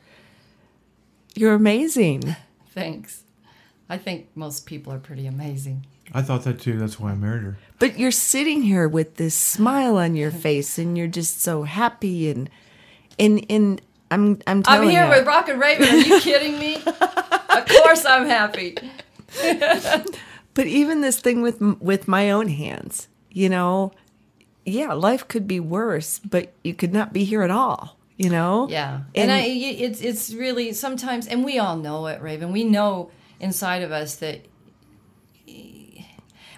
You're amazing. Thanks. I think most people are pretty amazing. I thought that too. That's why I married her. But you're sitting here with this smile on your face, and you're just so happy, and I'm telling you. I'm here with Rock and Raven. Are you kidding me? Of course I'm happy. But even this thing with my own hands, you know, yeah, life could be worse, but you could not be here at all, you know? Yeah. And it's really sometimes, and we all know it, Raven. We know inside of us that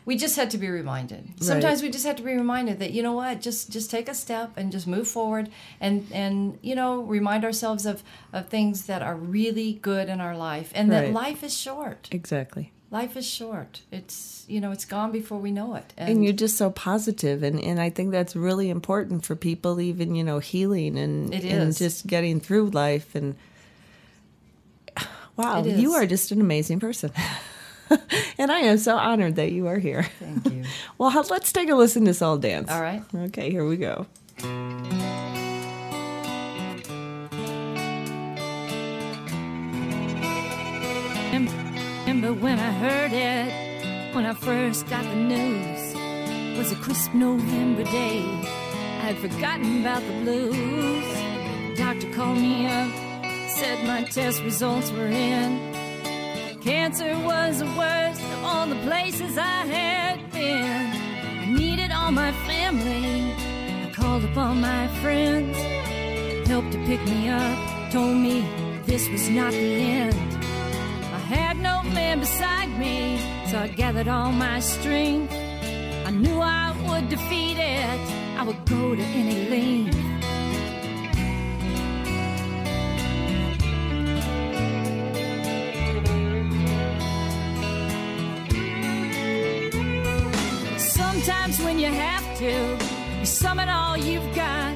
we just had to be reminded. Sometimes we just have to be reminded that, you know what, just take a step and just move forward and you know, remind ourselves of things that are really good in our life, and that life is short. Exactly. Life is short. It's, you know, it's gone before we know it. And you're just so positive, and I think that's really important for people, even, you know, healing and just getting through life. And wow, you are just an amazing person. And I am so honored that you are here. Thank you. Well, let's take a listen to Soul Dance. All right. Okay, here we go. Remember when I heard it, when I first got the news. It was a crisp November day. I had forgotten about the blues. Doctor called me up, said my test results were in. Cancer was the worst of all the places I had been. I needed all my family. I called upon my friends, helped to pick me up, told me this was not the end. I had no man beside me, so I gathered all my strength. I knew I would defeat it. I would go to any length. Sometimes when you have to, you summon all you've got.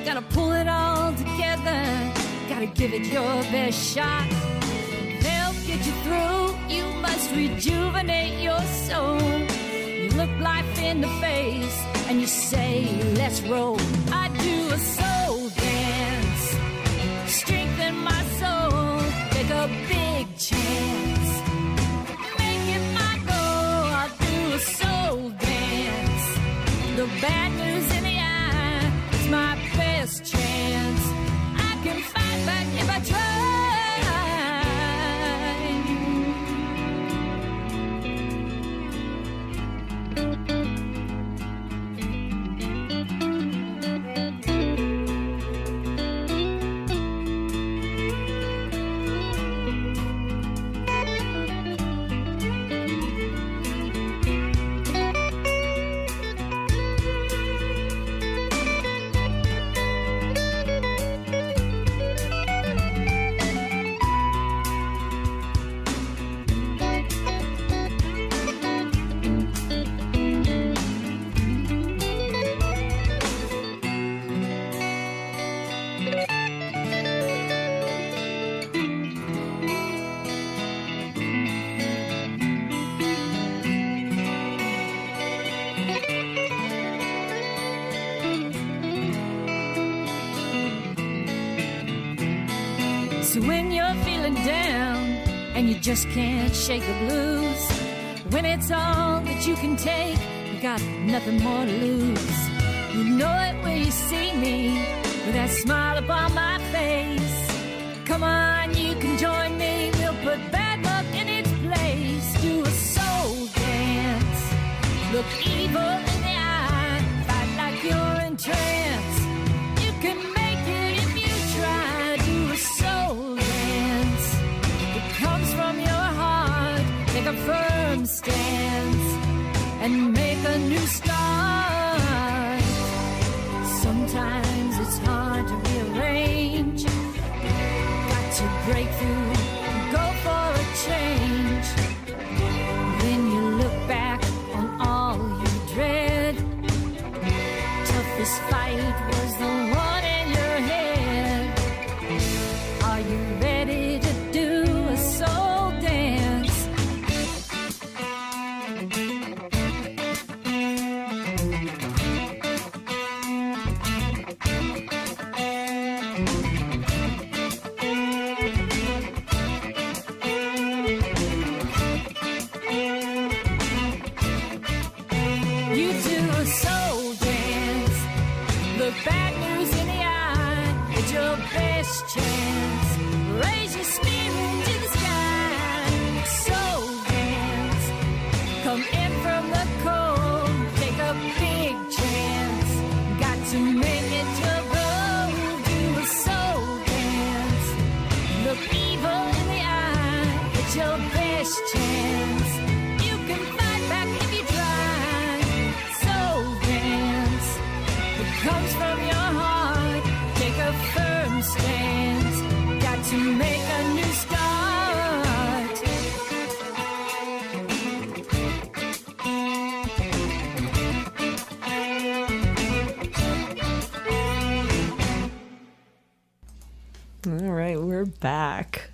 Gotta pull it all together, gotta give it your best shot. Help get you through, you must rejuvenate your soul. You look life in the face and you say, let's roll. I do a soul dance, strengthen my soul, take a big chance, make it my goal. I'll do a soul dance, the bad news in the eye, it's my best chance. I can fight back if I try. So when you're feeling down and you just can't shake the blues, when it's all that you can take, you got nothing more to lose. You know it when you see me with that smile upon my face. Come on, you can join me, we'll put bad luck in its place. Do a soul dance, look evil in the eye, fight like you're in trance. You can make it if you try. Do a soul dance, it comes from your heart. Take a firm stance and make a new start. Sometimes it's hard to rearrange, got to break through, go for a change. Then you look back on all you dread. Toughest fight was the one in your head. Are you ready to do a soul dance? You do a soul dance, look bad news in the eye, it's your best chance. Raise your spirit to the sky, soul dance, come in from the cold, take a big chance, got to make it to go. Do a soul dance, look evil in the eye, it's your best chance. You can fight back if you try. All right, we're back.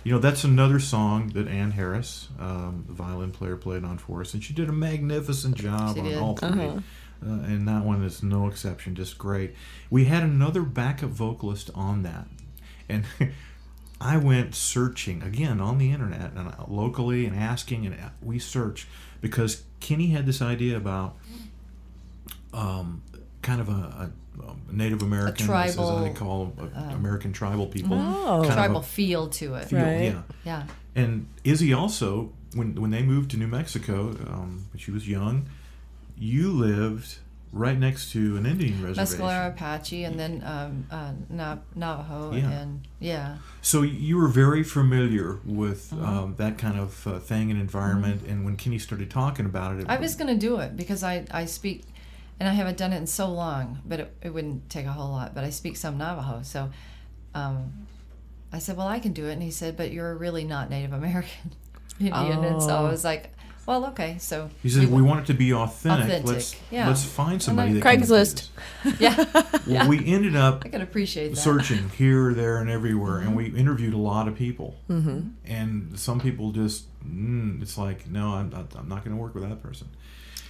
You know, that's another song that Ann Harris, the violin player, played on for us, and she did a magnificent job on all three. And that one is no exception, just great. We had another backup vocalist on that, and I went searching again on the internet and locally and asking, and we searched because Kenny had this idea about kind of a Native American, as I call them, American tribal people. Oh. Tribal feel to it. Right. Yeah. And Izzy also, when they moved to New Mexico, when she was young, you lived right next to an Indian reservation. Mescalero Apache, and then Navajo, and So you were very familiar with that kind of thing and environment, and when Kenny started talking about it... I was going to do it because I speak, and I haven't done it in so long, but it wouldn't take a whole lot, but I speak some Navajo, so I said, well, I can do it, and he said, but you're really not Native American Indian, and so I was like... Well, okay, so... He said, we want it to be authentic. Yeah. Let's find somebody that Craigslist. Well, we ended up I can appreciate that. searching here, there, and everywhere, and we interviewed a lot of people. And some people just, it's like, no, I'm not going to work with that person.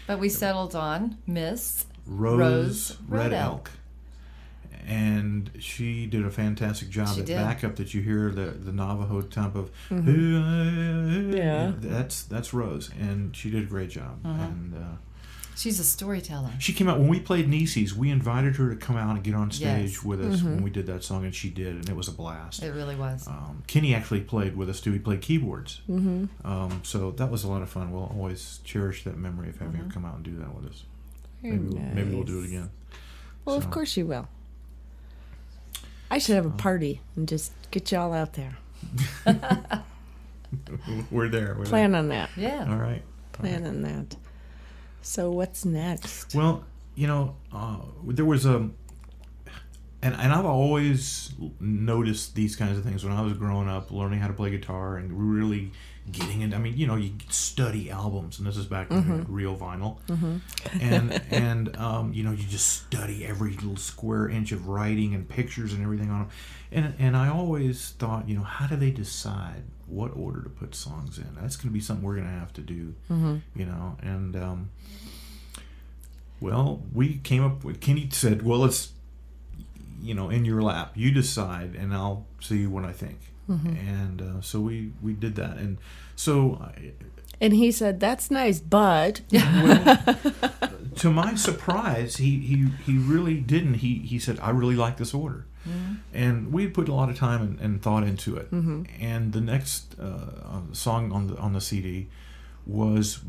But we settled on Miss Rose Red Elk. And she did a fantastic job at backup that you hear the Navajo type of that's Rose, and she did a great job. And she's a storyteller. She came out when we played Nieces. We invited her to come out and get on stage with us when we did that song, and she did, and it was a blast. It really was. Kenny actually played with us too. He played keyboards, so that was a lot of fun. We'll always cherish that memory of having her come out and do that with us. Maybe we'll do it again. Well, of course you will. I should have a party and just get y'all out there. We're there. Plan on that. Yeah. All right. Plan on that. So what's next? Well, you know, there was a... And I've always noticed these kinds of things when I was growing up, learning how to play guitar and really getting into... I mean, you know, you study albums, and this is back when we had real vinyl. And you know, you just study every little square inch of writing and pictures and everything on them. And I always thought, you know, how do they decide what order to put songs in? That's going to be something we're going to have to do, you know. And, well, we came up with... Kenny said, well, it's... you know, in your lap, you decide, and I'll see what I think. And so we did that, and so and he said, that's nice, but well, to my surprise, he really didn't. He said, I really like this order, and we put a lot of time and thought into it. And the next song on the CD was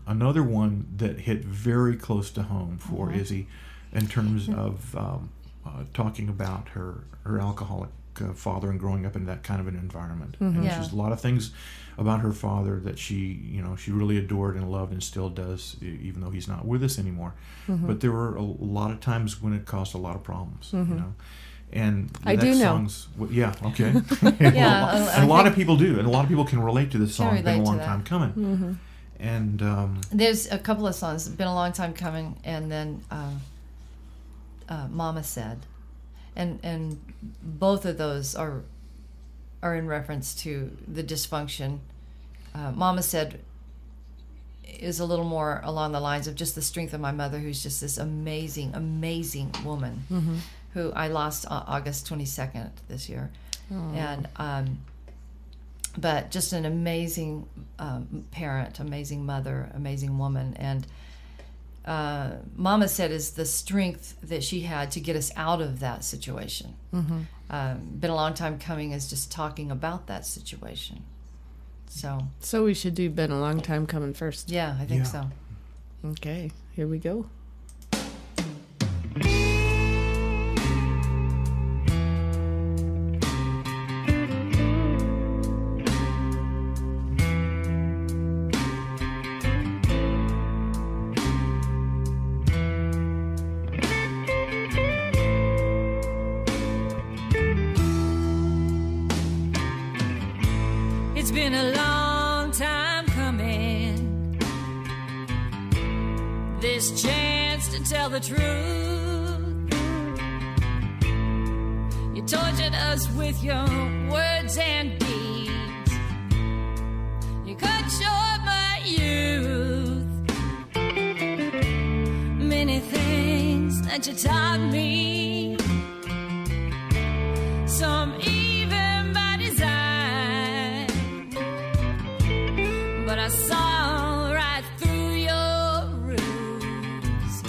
another one that hit very close to home for Izzy in terms of talking about her alcoholic father and growing up in that kind of an environment. And she's a lot of things about her father that she really adored and loved and still does, even though he's not with us anymore. But there were a lot of times when it caused a lot of problems, you know. And I do know. Yeah, okay. Yeah, a lot of people do, and a lot of people can relate to this song. It's been a long time coming. And there's a couple of songs. It's been a long time coming, and then Mama Said, and both of those are in reference to the dysfunction. Mama Said is a little more along the lines of just the strength of my mother, who's just this amazing woman, who I lost August 22nd this year. And but just an amazing parent, amazing mother, amazing woman. And Mama Said is the strength that she had to get us out of that situation. Been a long time coming, is just talking about that situation. So we should do Been a Long Time Coming first. Yeah, I think so. Okay, here we go. It's been a long time coming, this chance to tell the truth. You tortured us with your words and deeds. You cut short my youth. Many things that you taught me, some even by design, but I saw right through your ruse.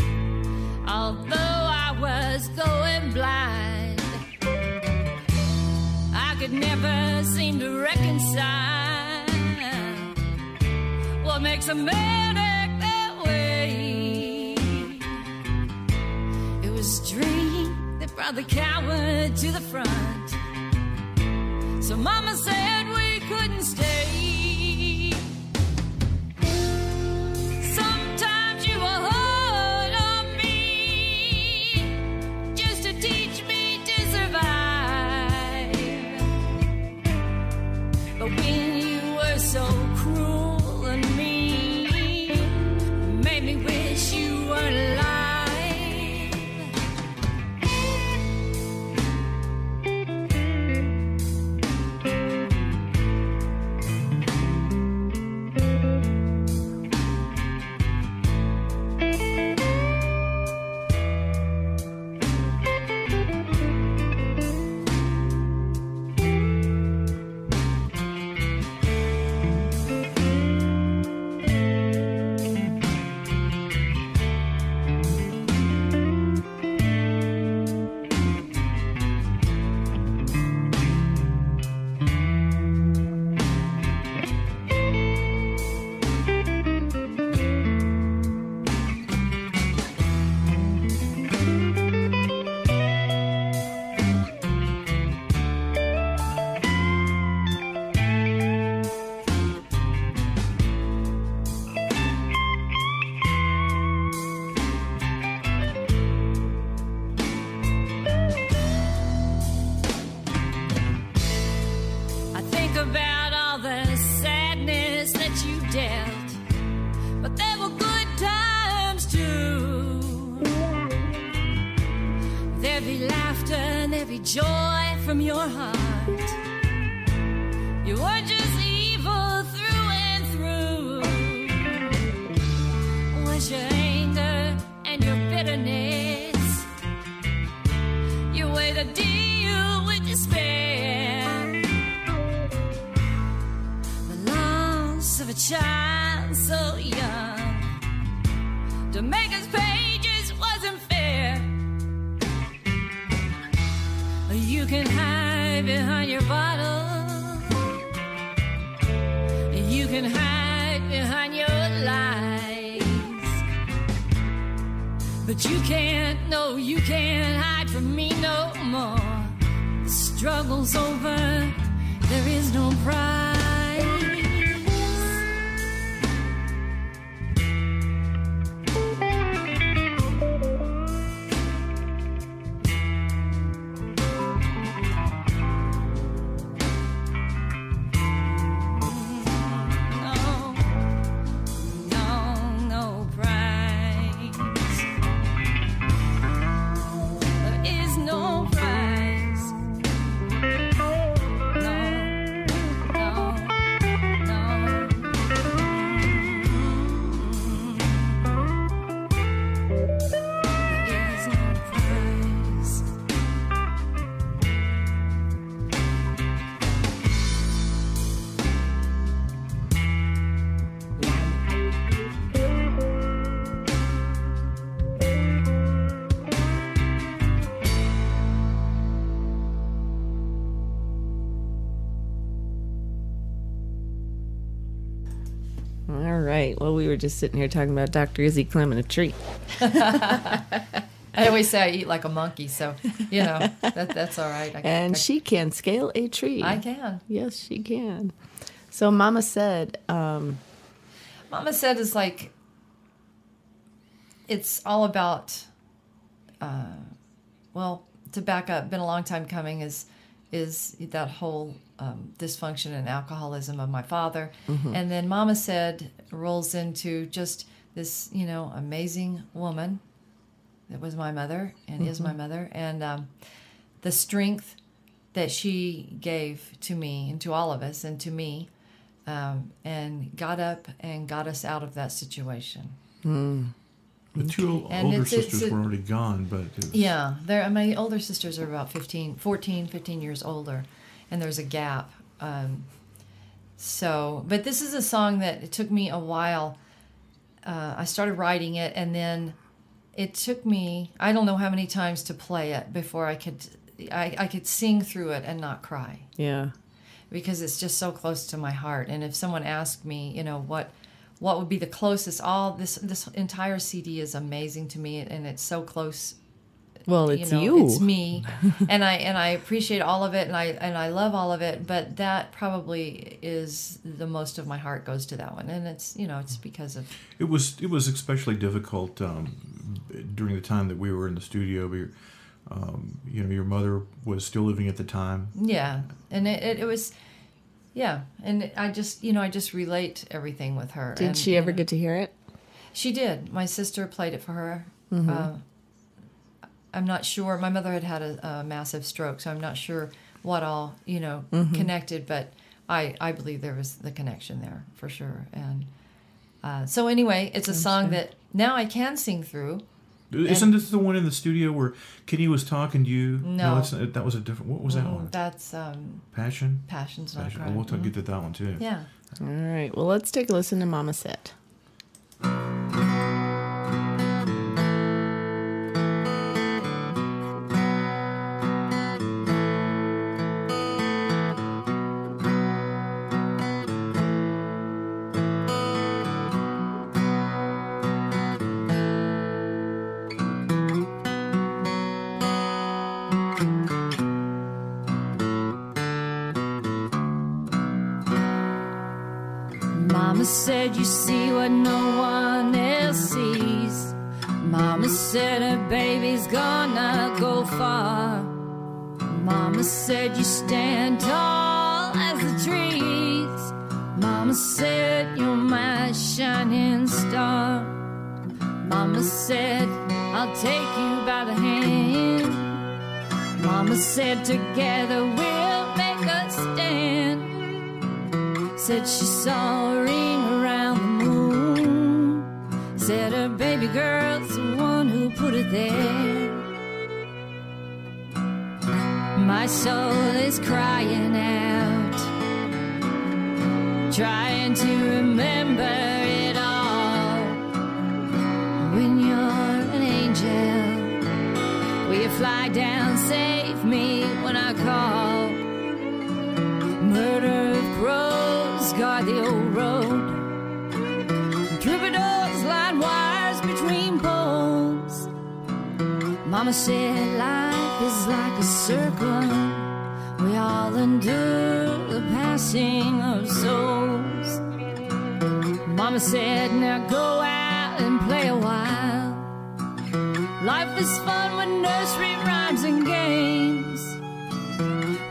Although I was going blind, I could never seem to reconcile what makes a man act that way. It was a dream that brought the coward to the front. So Mama said we couldn't stay. Sometimes you were hard on me, just to teach me to survive. But when you were so cruel and mean, it made me wish you were alive. I think about all the sadness that you dealt, but there were good times too. There'd be laughter and there'd be joy from your heart. You weren't just evil through and through. Was your anger and your bitterness, your way to deal with despair, the loss of a child so young. To make us pages wasn't fair. You can hide behind your bottle, you can hide behind your lies, but you can't, no, you can't hide from me no more. The struggle's over, there is no prize. All right. Well, we were just sitting here talking about Dr. Izzy climbing a tree. I always say I eat like a monkey, so, you know, that's all right. And she can scale a tree. I can. Yes, she can. So Mama said... Mama said is like, it's all about, well, to back up, been a long time coming, is that whole dysfunction and alcoholism of my father. Mm-hmm. And then Mama said rolls into just this, you know, amazing woman that was my mother and mm-hmm. is my mother. And the strength that she gave to me and to all of us and to me, and got up and got us out of that situation. The two And older it's- sisters were already gone, but it was, Yeah, my older sisters are about 15 years older, and there's a gap. But this is a song that it took me a while. I started writing it, and then it took me, I don't know how many times to play it before I could sing through it and not cry, Yeah. because it's just so close to my heart. And if someone asked me, what would be the closest, this entire CD is amazing to me, and it's so close. Well, it's you. It's me, and I appreciate all of it, and I love all of it. But that probably is the most of my heart goes to that one, and it's because of it was especially difficult during the time that we were in the studio. Your mother was still living at the time. Yeah, and it was, yeah, and I just relate everything with her. Did she ever get to hear it? She did. My sister played it for her. I'm not sure. My mother had a massive stroke, so I'm not sure what all connected, but I believe there was the connection there for sure. And so anyway, it's a song that now I can sing through. Isn't this the one in the studio where Kitty was talking to you? No, that was a different. What was that one? That's Passion. Passion's Not Passion. Crime. We'll get to that one too. Yeah. All right. Well, let's take a listen to Mama Said. Mama said you see what no one else sees. Mama said her baby's gonna go far. Mama said you stand tall as the trees. Mama said you're my shining star. Mama said I'll take you by the hand. Mama said together we'll make a stand. Said she saw a ring around the moon. Said her baby girl's the one who put it there. My soul is crying out, trying to remember it all. When you're an angel, will you fly down, save me when I call? Murder of crows guard the old road. Troubadours line wires between poles. Mama said life is like a circle. We all endure the passing of souls. Mama said now go out and play a while. Life is fun with nursery rhymes and games.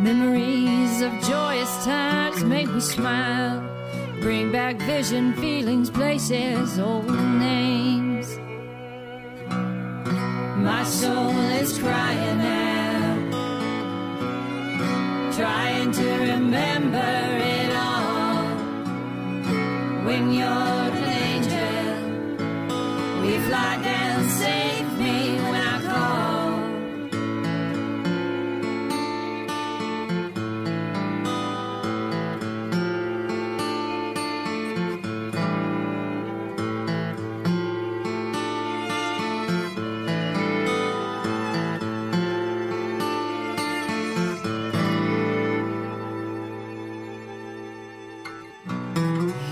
Memories of joyous times make me smile. Bring back vision, feelings, places, old names. My soul is crying out, trying to remember it all. When you're an angel, we fly down, save me when I call.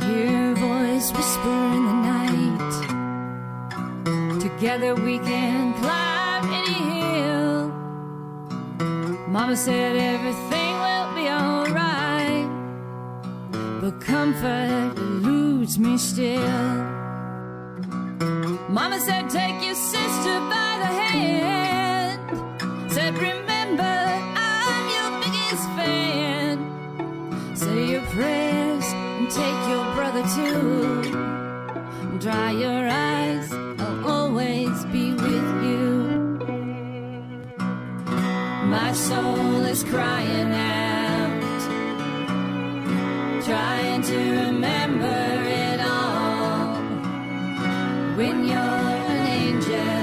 Hear a voice whisper in the night. Together we can climb any hill. Mama said everything will be alright, but comfort eludes me still. Mama said take your sister by the hand. Said remember I'm your biggest fan. Say your prayers and take your brother too. Dry your eyes, I'll always be with you. My soul is crying out, trying to remember it all. When you're an angel,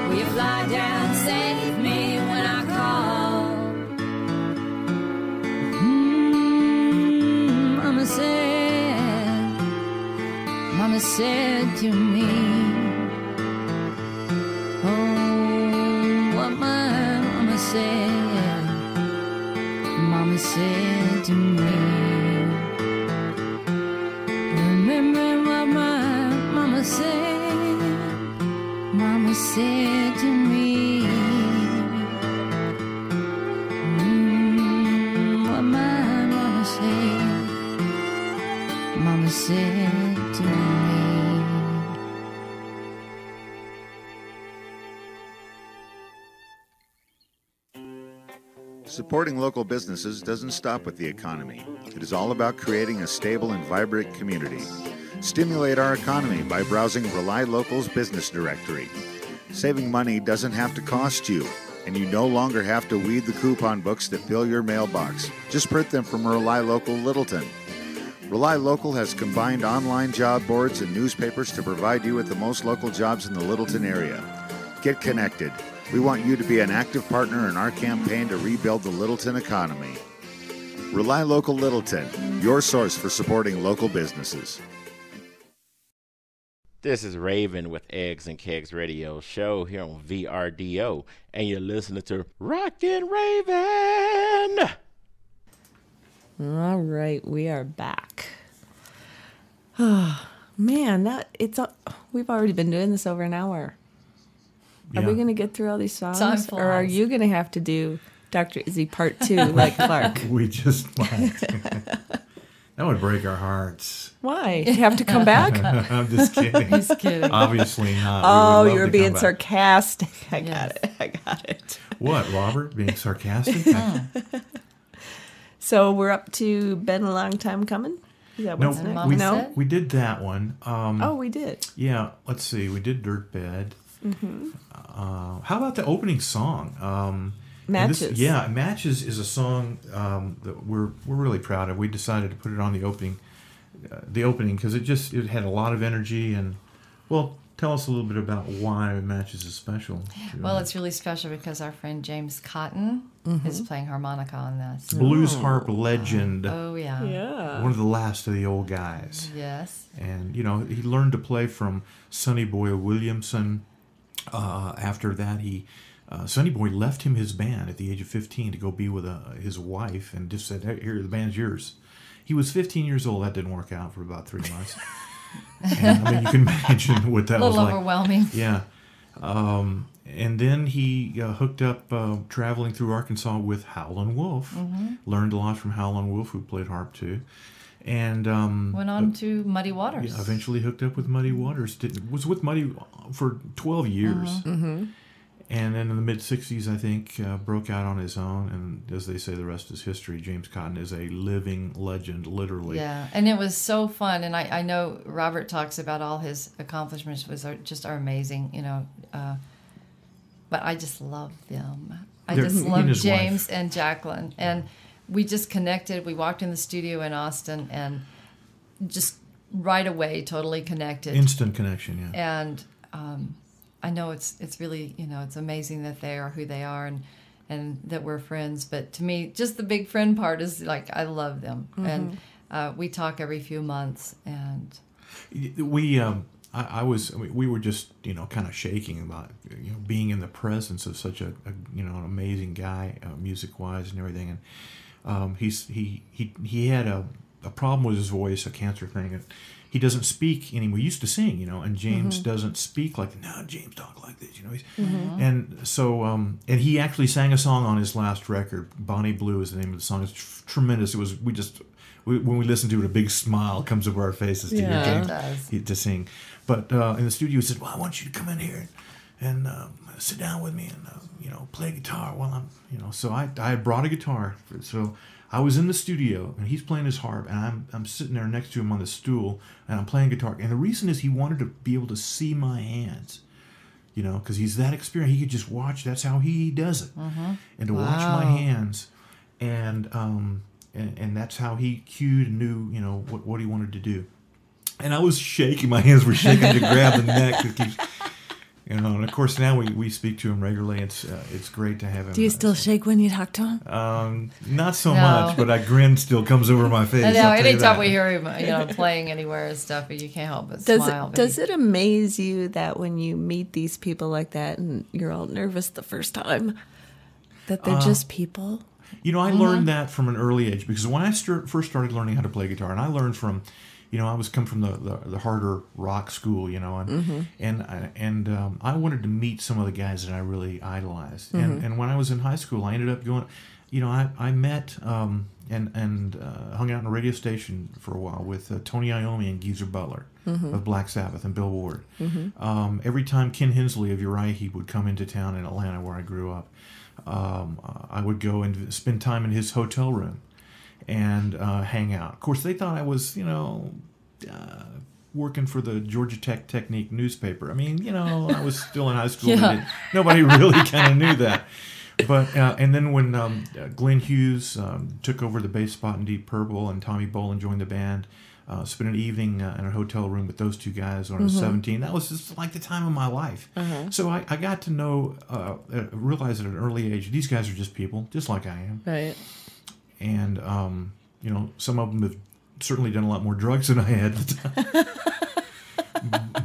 will you fly down, save me when I call? Mama said to me, oh, what my mama said. Mama said to me, remember what my mama said. Mama said to me, what my mama said. Mama said to me. Supporting local businesses doesn't stop with the economy. It is all about creating a stable and vibrant community. Stimulate our economy by browsing Rely Local's business directory. Saving money doesn't have to cost you, and you no longer have to weed the coupon books that fill your mailbox. Just print them from Rely Local Littleton. Rely Local has combined online job boards and newspapers to provide you with the most local jobs in the Littleton area. Get connected. We want you to be an active partner in our campaign to rebuild the Littleton economy. Rely Local Littleton, your source for supporting local businesses. This is Raven with Eggs and Kegs Radio Show here on VRDO, and you're listening to Rockin' Raven. All right, we are back. Oh, man, we've already been doing this over an hour. Are we going to get through all these songs? Time flies. Or are you going to have to do Dr. Izzy Part 2 like Clark? We just might. That would break our hearts. Why? You have to come back? I'm just kidding. He's kidding. Obviously not. Oh, We would love you're to being come back. sarcastic. I Yes. got it. What, Robert? Being sarcastic? So we're up to Been a Long Time Coming? Is that No, what's next? Mama we, said? we did that one. Oh, we did. Yeah, let's see. We did Dirt Bed. How about the opening song? And Matches. Matches is a song that we're really proud of. We decided to put it on the opening because it had a lot of energy. And well, tell us a little bit about why Matches is special. Well, it's really special because our friend James Cotton is playing harmonica on this. blues harp legend, Oh, yeah. Yeah. one of the last of the old guys. Yes. And he learned to play from Sonny Boy Williamson. After that, Sonny Boy left him his band at the age of 15 to go be with his wife, and just said, "Hey, here, the band's yours." He was 15 years old. That didn't work out for about 3 months. And, I mean, you can imagine what that A was little like. overwhelming. Yeah. And then he hooked up traveling through Arkansas with Howlin' Wolf. Learned a lot from Howlin' Wolf, who played harp too. And Went on to Muddy Waters. yeah, eventually hooked up with Muddy Waters. Was with Muddy for 12 years. And then in the mid-'60s, I think, broke out on his own. And as they say, the rest is history. James Cotton is a living legend, literally. Yeah, and it was so fun. And I know Robert talks about all his accomplishments are amazing, but I just love them. I They're- just he and love his James wife. and Jacqueline. And we just connected. We walked in the studio in Austin and just right away totally connected. Instant connection, yeah. And I know it's really, it's amazing that they are who they are and that we're friends. But to me, just the big friend part is like, I love them. And we talk every few months. And We were just kind of shaking about being in the presence of such an amazing guy, music wise and everything. And he had a problem with his voice, a cancer thing, and he doesn't speak anymore. He used to sing, and James doesn't speak like, no, James talk like this, he's, and so, and he actually sang a song on his last record. Bonnie Blue is the name of the song. It's tremendous. It was, when we listen to it, a big smile comes over our faces to hear Yeah. James to sing. But in the studio, he said, well, I want you to come in here and sit down with me and, play guitar while I'm, so I brought a guitar. So I was in the studio and he's playing his harp and I'm sitting there next to him on the stool and I'm playing guitar. And the reason is he wanted to be able to see my hands. you know, because he's that experienced. He could just watch. That's how he does it. And to watch my hands, and that's how he cued and knew, you know, what he wanted to do. And I was shaking. My hands were shaking to grab the neck. To keep, you know, and of course now we speak to him regularly. It's great to have him. Do you still shake when you talk to him? Not so much, but a grin still comes over my face. I know. I'll tell you Anytime that. we hear him, you know, playing anywhere and stuff, you can't help but smile. Does it amaze you that when you meet these people like that and you're all nervous the first time, that they're just people? You know, I learned that from an early age, because when I first started learning how to play guitar, and I learned from, you know, I come from the harder rock school, you know, and I wanted to meet some of the guys that I really idolized. And when I was in high school, I ended up going, you know, I met and hung out in a radio station for a while with Tony Iommi and Geezer Butler of Black Sabbath and Bill Ward. Every time Ken Hensley of Uriah would come into town in Atlanta, where I grew up, I would go and spend time in his hotel room and hang out. Of course, they thought I was, you know, working for the Georgia Tech Technique newspaper. I mean, you know, I was still in high school. Nobody really kind of knew that. But and then when Glenn Hughes took over the bass spot in Deep Purple and Tommy Bolin joined the band, spent an evening in a hotel room with those two guys when I was 17. That was just like the time of my life. So I got to know, realize at an early age, these guys are just people, just like I am. Right. And, you know, some of them have certainly done a lot more drugs than I had at the time.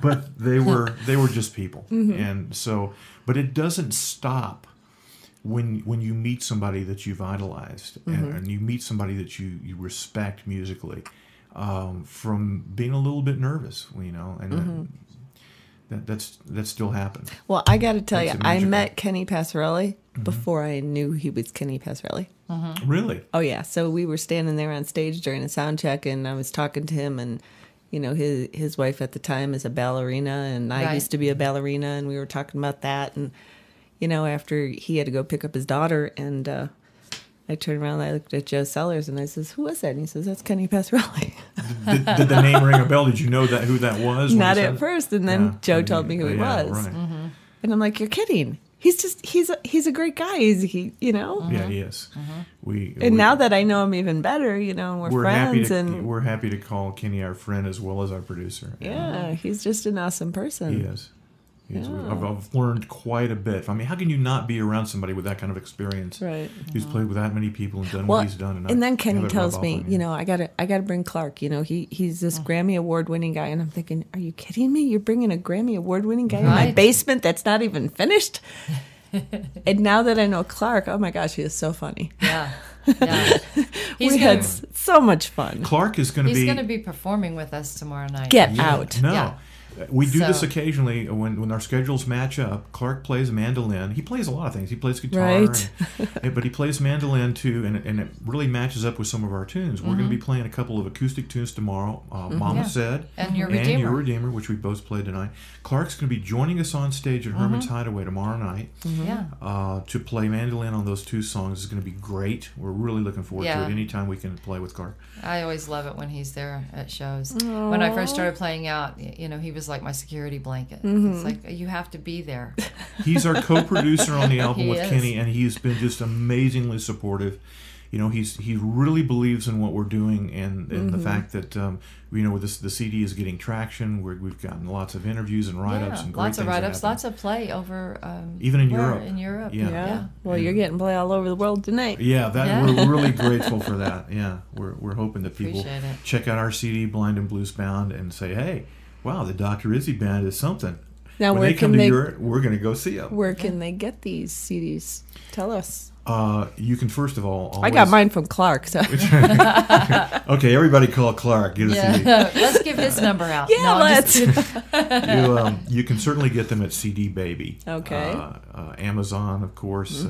But they were just people. And so, but it doesn't stop when you meet somebody that you've idolized and you meet somebody that you respect musically, from being a little bit nervous, you know, and that still happens. Well, I got to tell you, I met Kenny Passarelli before I knew he was Kenny Passarelli. Really? Oh, yeah. So we were standing there on stage during a sound check, and I was talking to him, and, you know, his wife at the time is a ballerina, and I used to be a ballerina, and we were talking about that. And, you know, after he had to go pick up his daughter, and I turned around and I looked at Joe Sellers, and I says, "Who was that?" And he says, "That's Kenny Passarelli." Did the name ring a bell? Did you know who that was? Not at first, and then Joe told me who he was. Right. And I'm like, "You're kidding. He's a great guy. You know?" Yeah, he is. And now that I know him even better, you know, we're friends, we're happy to call Kenny our friend as well as our producer. Yeah, he's just an awesome person. He is. I've learned quite a bit. I mean, how can you not be around somebody with that kind of experience? Right. Who's played with that many people and done what he's done. And then Kenny tells me, you know, I gotta bring Clark. You know, he's this Grammy Award winning guy, and I'm thinking, are you kidding me? You're bringing a Grammy Award winning guy in my basement that's not even finished? And now that I know Clark, oh my gosh, he is so funny. Yeah. We had so much fun. Clark is going to be... He's going to be performing with us tomorrow night. Get out. No. Yeah. We do this occasionally when our schedules match up. Clark plays mandolin. He plays a lot of things. He plays guitar, but he plays mandolin too, and it really matches up with some of our tunes. We're going to be playing a couple of acoustic tunes tomorrow. Mama Said and Your Redeemer, which we both played tonight. Clark's going to be joining us on stage at Herman's Hideaway tomorrow night to play mandolin on those two songs. It's going to be great. We're really looking forward to it. Anytime we can play with Clark. I always love it when he's there at shows. Aww. When I first started playing out, you know, he was like my security blanket. It's like, you have to be there. He's our co-producer on the album with Kenny, and he's been just amazingly supportive. You know, he really believes in what we're doing, and the fact that you know, the CD is getting traction. We've gotten lots of interviews and write-ups and great lots of write-ups, lots of play over even in Europe. In Europe, yeah. Well, you're getting play all over the world tonight. Yeah, we're really grateful for that. Yeah, we're hoping that people check out our CD, Blind and Blues Bound, and say, hey, wow, the Dr. Izzy Band is something. Now, when they come to Europe, we're going to go see them. Where can they get these CDs? Tell us. You can first of all. I got mine from Clark. So. Okay, everybody call Clark. Get a CD. Let's give his number out. Yeah, let's. You can certainly get them at CD Baby. Okay. Amazon, of course.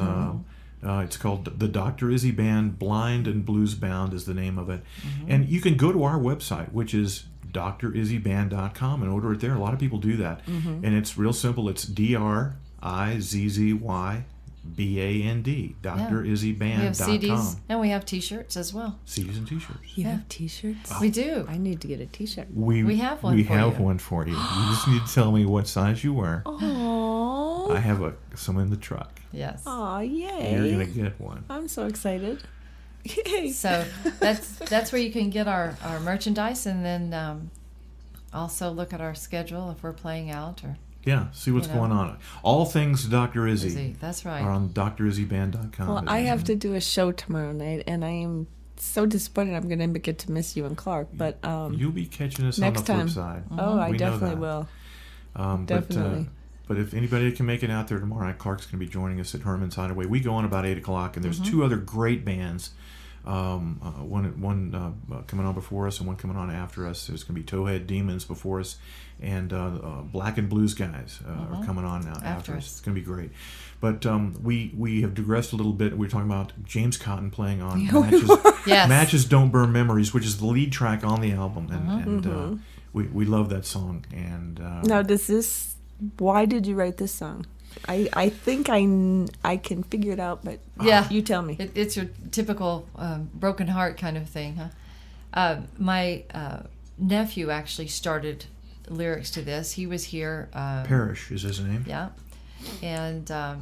It's called the Dr. Izzy Band. Blind and Blues Bound is the name of it. And you can go to our website, which is drizzyband.com, and order it there. A lot of people do that. And it's real simple. It's DRIZZY BAND, DrIzzyBand.com. We have CDs and we have T-shirts as well. CDs and T-shirts. You have T-shirts? We do. I need to get a T-shirt. We have one We for have you. one for you. You just need to tell me what size you wear. Oh. I have some in the truck. Yes. Aw, yay. You're gonna get one. I'm so excited. Yay. So that's where you can get our merchandise, and then also look at our schedule if we're playing out or. Yeah, see what's going on. All things Dr. Izzy. That's right. Are on DrIzzyBand.com. Well, I have to do a show tomorrow night, and I am so disappointed I'm going to get to miss you and Clark. But you'll be catching us next on the time. flip side. Oh, I We know definitely that. will. Definitely. But if anybody can make it out there tomorrow night, Clark's going to be joining us at Herman's Hideaway. We go on about 8 o'clock, and there's two other great bands. One coming on before us and one coming on after us. There's going to be Towhead Demons before us, and Black and Blues guys are coming on now after us. It's going to be great. But we have digressed a little bit. We're talking about James Cotton playing on Matches Don't Burn Memories, which is the lead track on the album, and we love that song. And now, why did you write this song? I think I can figure it out, but you tell me. It's your typical broken heart kind of thing, huh? My nephew actually started lyrics to this. He was here. Parrish is his name. Yeah. And I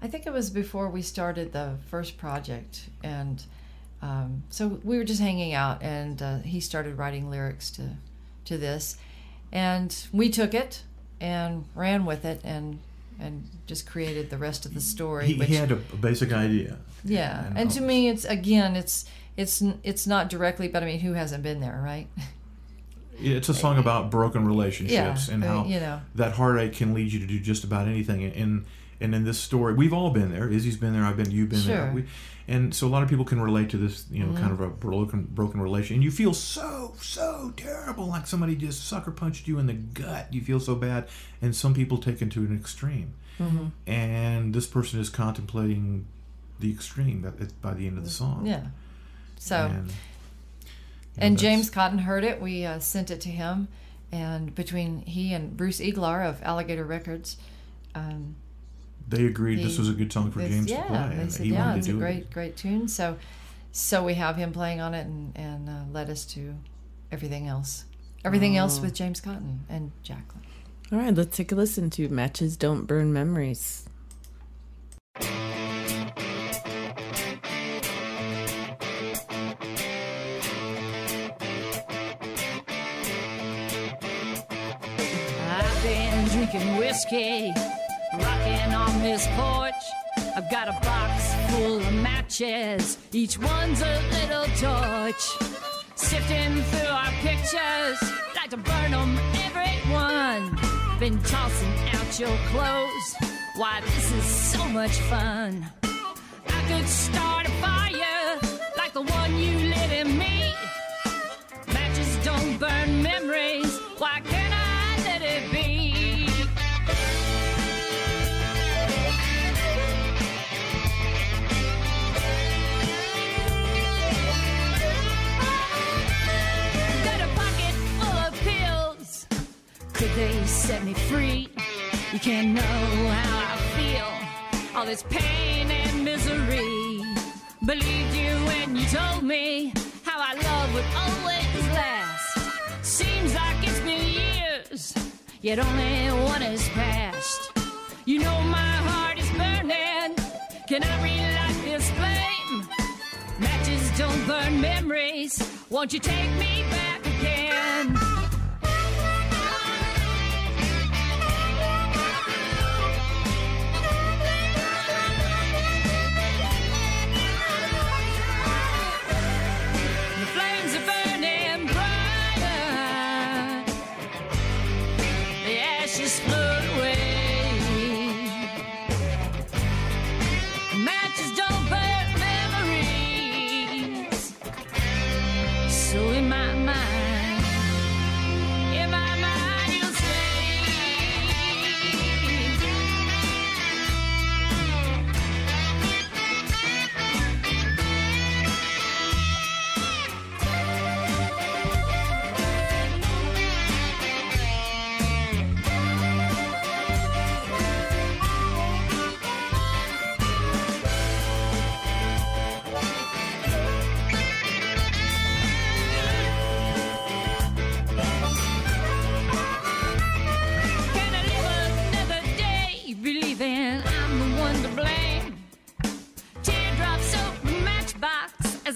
think it was before we started the first project. And so we were just hanging out, and he started writing lyrics to this. And we took it and ran with it and just created the rest of the story. He had a basic idea. Yeah, and to me, it's not directly, but I mean, who hasn't been there, right? It's a song about broken relationships and how that heartache can lead you to do just about anything. And in this story, we've all been there. Izzy's been there. You've been there. And so a lot of people can relate to this, kind of a broken relation. And you feel so terrible, like somebody just sucker punched you in the gut. You feel so bad. And some people take it to an extreme. Mm-hmm. And this person is contemplating the extreme by the end of the song. Yeah. So, and James Cotton heard it. We sent it to him. And between he and Bruce Eglar of Alligator Records, they agreed this was a good song for James to play. They said, it's a great tune. So we have him playing on it and led us to everything else. Everything else with James Cotton and Jacqueline. All right, let's take a listen to Matches Don't Burn Memories. I've been drinking whiskey, rocking on this porch. I've got a box full of matches, each one's a little torch. Sifting through our pictures, like to burn them, everyone. Been tossing out your clothes, why this is so much fun. I could start a fire, like the one you lit in me. Matches don't burn memories, why can't I let it be? Could they set me free? You can't know how I feel, all this pain and misery. Believed you when you told me how our love would always last. Seems like it's been years, yet only one has passed. You know my heart is burning, can I relight this flame? Matches don't burn memories, won't you take me back again? So in my mind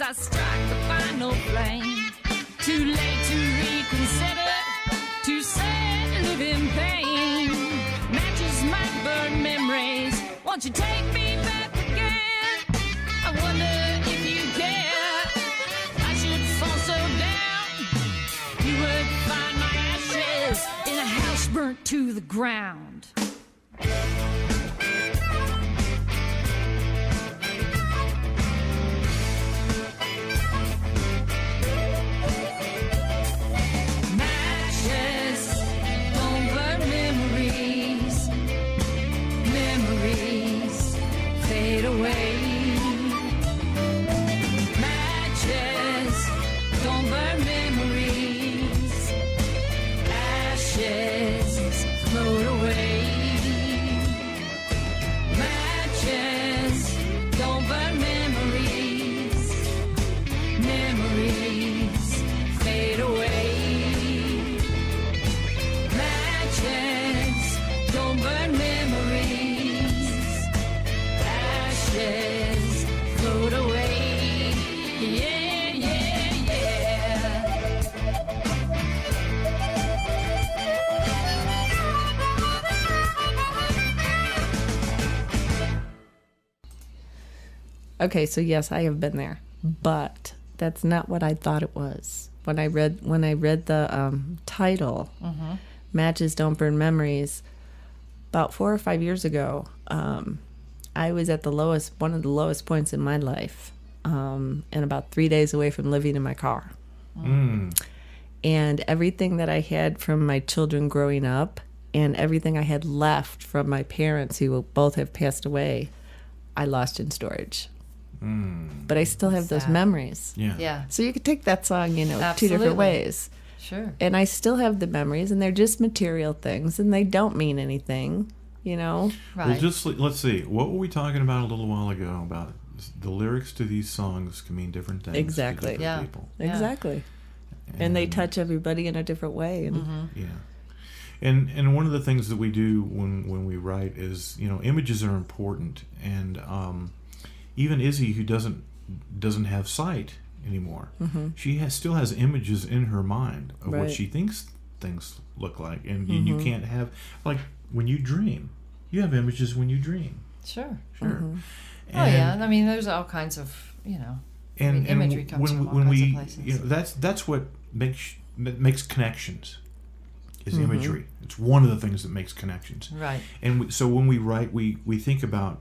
I strike the final flame. Too late to reconsider, too sad to live in pain. Matches might burn memories, won't you take me back again? I wonder if you care. I should fall so down, you would find my ashes in a house burnt to the ground. Okay, so yes, I have been there, but that's not what I thought it was. When I read the title, "Matches Don't Burn Memories," about 4 or 5 years ago, I was at one of the lowest points in my life, and about 3 days away from living in my car. And everything that I had from my children growing up, and everything I had left from my parents, who both have passed away, I lost in storage. But I still have those memories. Yeah. So you could take that song, two Absolutely. different ways. Sure. And I still have the memories, and they're just material things, and they don't mean anything, Right. Well, let's see. What were we talking about a little while ago about the lyrics to these songs can mean different things Exactly. to different people. Exactly. And they touch everybody in a different way. And Yeah. And one of the things that we do when we write is, images are important. And even Izzy, who doesn't have sight anymore, she still has images in her mind of what she thinks things look like. And you can't have, like, when you dream, you have images when you dream. Sure. And, yeah. I mean, there's all kinds of, imagery comes from all kinds of places. That's what makes connections. Is imagery. It's one of the things that makes connections. Right. And so when we write, we think about,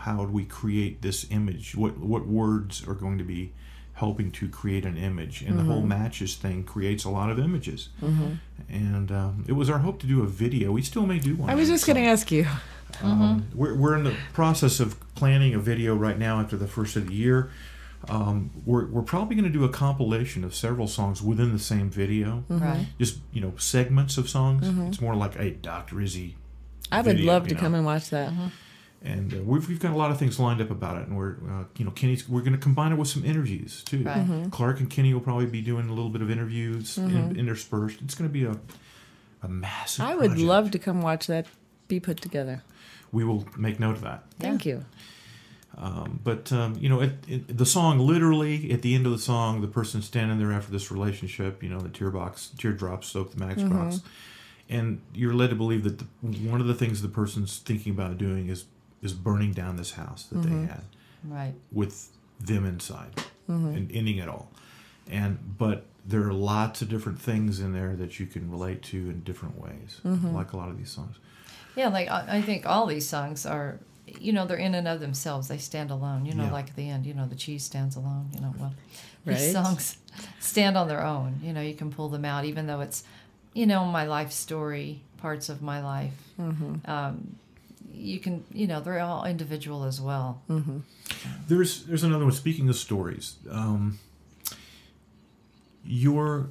how do we create this image? What words are going to be helping to create an image? And the whole matches thing creates a lot of images. And it was our hope to do a video. We still may do one. I was just going to ask you. We're in the process of planning a video right now after the first of the year. We're probably going to do a compilation of several songs within the same video. Right. Just, segments of songs. It's more like a Dr. Izzy I would video, love to come and watch that. And we've got a lot of things lined up about it, and we're going to combine it with some interviews too. Right. Clark and Kenny will probably be doing a little bit of interviews interspersed. It's going to be a massive. I would project. love to come watch that be put together. We will make note of that. Thank you. But the song, literally at the end of the song, the person standing there after this relationship, the teardrops soak the matchbox, and you're led to believe that one of the things the person's thinking about doing is burning down this house that they had, Right. with them inside, and ending it all. But there are lots of different things in there that you can relate to in different ways, like a lot of these songs. Yeah, like I think all these songs are, they're in and of themselves. They stand alone. Like at the end, the cheese stands alone. These songs stand on their own. You can pull them out, even though it's, my life story, parts of my life. You can, they're all individual as well. There's another one. Speaking of stories, your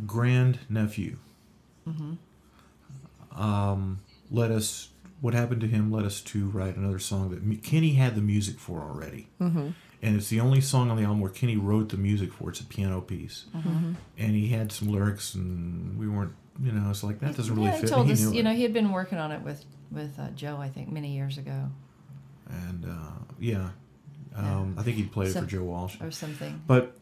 grandnephew what happened to him led us to write another song that Kenny had the music for already. And it's the only song on the album where Kenny wrote the music for. It's a piano piece. And he had some lyrics, and we weren't, it's like, that doesn't really fit. He told us, knew it. he had been working on it with Joe, I think, many years ago. And I think he played it for Joe Walsh or something. But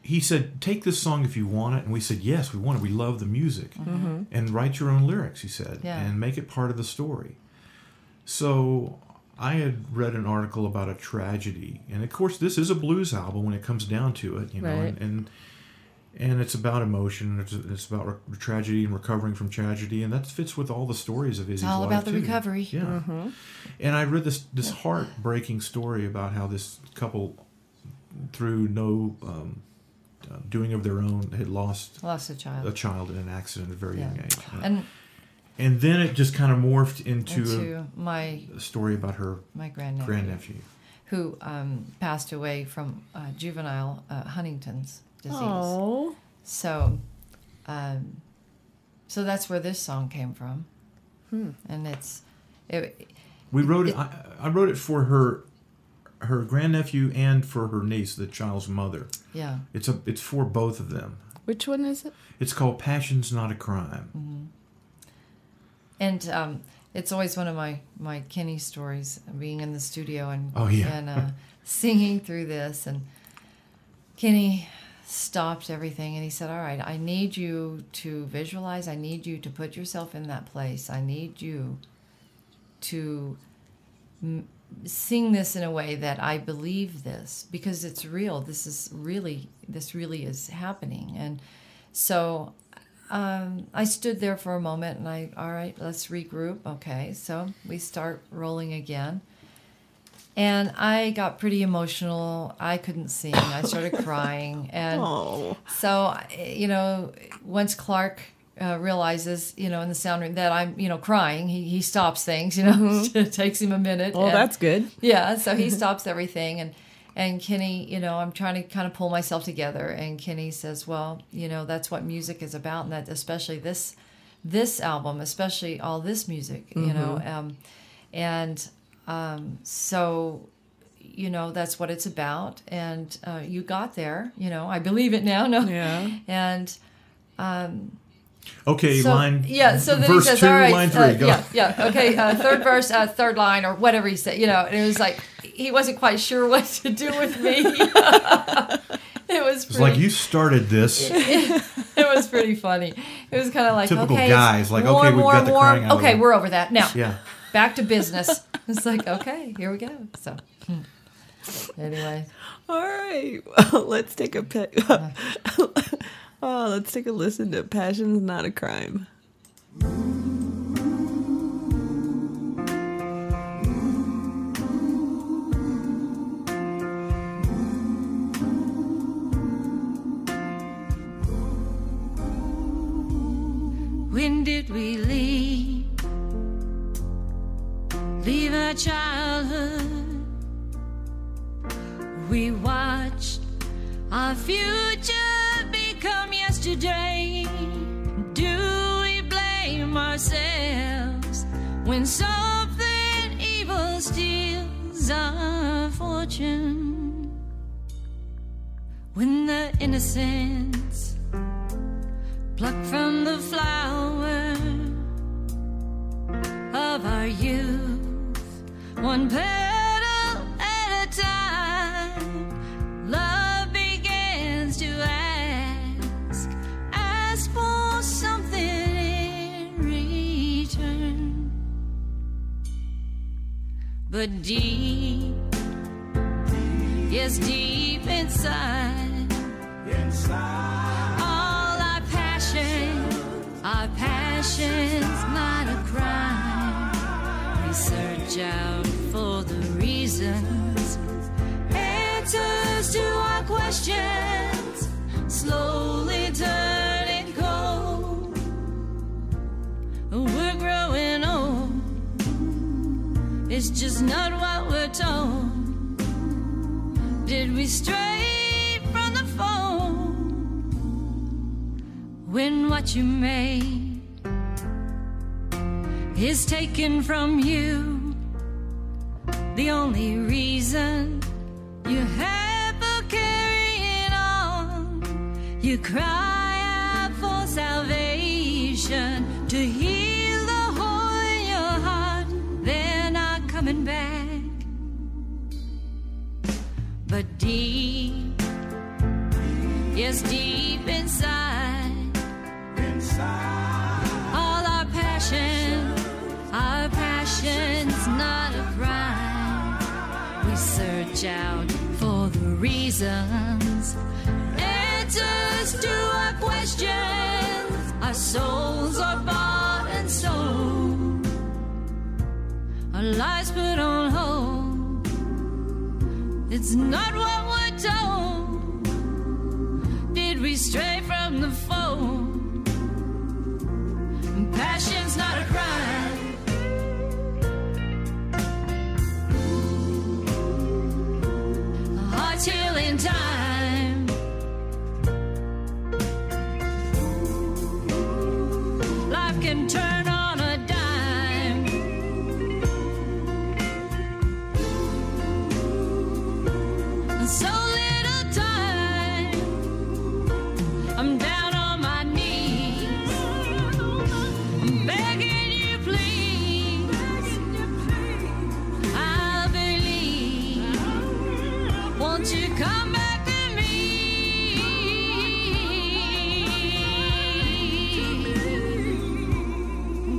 he said, take this song if you want it. And we said, yes, we want it. We love the music. Mm-hmm. And write your own lyrics, he said, Yeah. and make it part of the story. So I had read an article about a tragedy. And, of course, this is a blues album when it comes down to it, you know. Right. And it's about emotion. It's about tragedy and recovering from tragedy. And that fits with all the stories of Izzy's life, It's all about the too. recovery. Yeah. Mm-hmm. And I read this heartbreaking story about how this couple, through no doing of their own, had lost a child. in an accident at a very young age. And then it just kind of morphed into my a story about her grandnephew. who passed away from juvenile Huntington's disease. Oh. So that's where this song came from. And We wrote it. I wrote it for her grandnephew and for her niece, the child's mother. Yeah. It's for both of them. Which one is it? It's called "Passion's Not a Crime." Mm-hmm. And it's always one of my Kenny stories, being in the studio and singing through this. And Kenny stopped everything and he said, all right, I need you to visualize. I need you to put yourself in that place. I need you to sing this in a way that I believe this, because it's real. This really is happening. And so I stood there for a moment and all right, let's regroup. Okay, so we start rolling again. And I got pretty emotional. I couldn't sing. I started crying. And so, once Clark realizes, in the sound room that I'm, crying, he stops things, It takes him a minute. Well, that's good. Yeah, so he stops everything. And Kenny, I'm trying to kind of pull myself together. And Kenny says, well, that's what music is about. And that especially this album, especially all this music, so, that's what it's about. And you got there, I believe it now. No. Yeah. And okay, so, line. Yeah. So then verse he says, 2, all right, line 3. Go. Yeah. Okay. Third verse, third line, or whatever he said. And it was like he wasn't quite sure what to do with me. It was like you started this. It was pretty funny. It was kind of like typical okay, guys, like okay, we've got the crying out. Okay, we're over that now. Yeah. Back to business. It's like, okay, here we go. So, anyway. All right. Well, let's take a let's take a listen to "Passion's Not a Crime." When did we leave our childhood? We watched our future become yesterday. Do we blame ourselves when something evil steals our fortune? When the innocence plucked from the flower of our youth, one petal at a time, love begins to ask for something in return. But deep, yes, deep inside, all our passion's not a crime. We search out for the reasons, answers to our questions, slowly turning cold. We're growing old, it's just not what we're told. Did we stray from the fold when what you made is taken from you? The only reason you have for carrying on, you cry out for salvation, to heal the hole in your heart. They're not coming back. but deep, yes, deep inside, all our passion's not a crime. We search out for the reasons, answers to our questions. Our souls are bought and sold, our lives put on hold. It's not what we're told. Did we stray from the fold? Passion's not a crime. Heart's healing time. Life can turn on a dime. So little time. I'm down on my knees, begging you please. I believe. Won't you come back to me?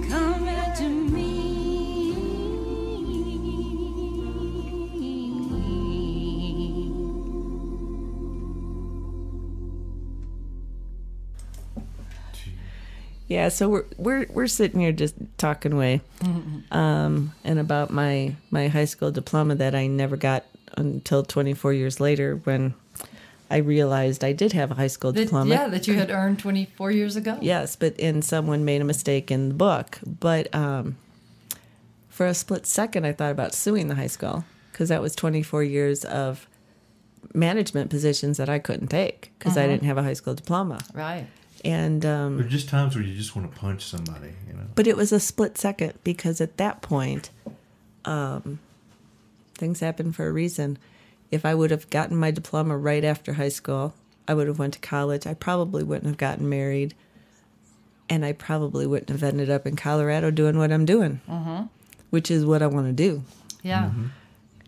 Come back to me. Yeah, so we're sitting here just talking away, and about my high school diploma that I never got until 24 years later, when I realized I did have a high school diploma. Yeah, that you had earned 24 years ago. Yes, but someone made a mistake in the book. But for a split second, I thought about suing the high school, because that was 24 years of management positions that I couldn't take because I didn't have a high school diploma. Right. And There are just times where you just want to punch somebody, you know. but it was a split second, because at that point, things happen for a reason. If I would have gotten my diploma right after high school, I would have went to college. I probably wouldn't have gotten married, and I probably wouldn't have ended up in Colorado doing what I'm doing, which is what I want to do. Yeah.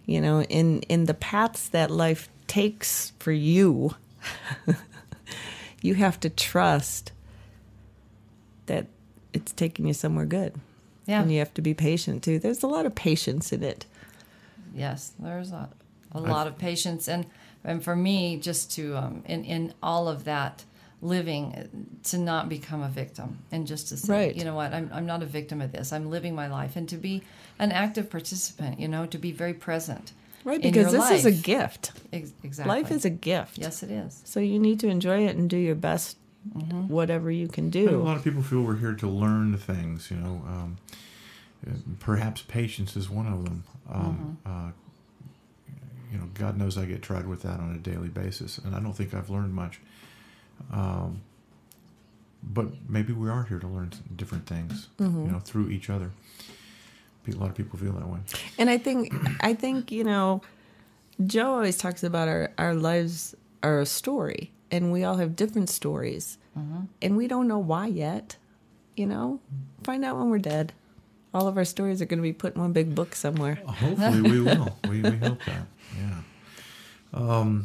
You know, in the paths that life takes for you, you have to trust that it's taking you somewhere good. Yeah. And you have to be patient, too. There's a lot of patience in it. Yes, there's a lot of patience, and for me, just to in all of that living, to not become a victim, and just to say, Right. you know what, I'm not a victim of this. I'm living my life, and to be an active participant. You know, to be very present. Right, in because your this is a life. gift. Exactly. Life is a gift. Yes, it is. So you need to enjoy it and do your best, whatever you can A do. lot of people feel we're here to learn things, you know. Perhaps patience is one of them. You know, God knows I get tried with that on a daily basis, and I don't think I've learned much. But maybe we are here to learn different things, you know, through each other. A lot of people feel that way. And I think, you know, Joe always talks about our lives are a story, and we all have different stories. And we don't know why yet, you know. Find out when we're dead. All of our stories are going to be put in one big book somewhere. Hopefully we will. We hope that. Yeah.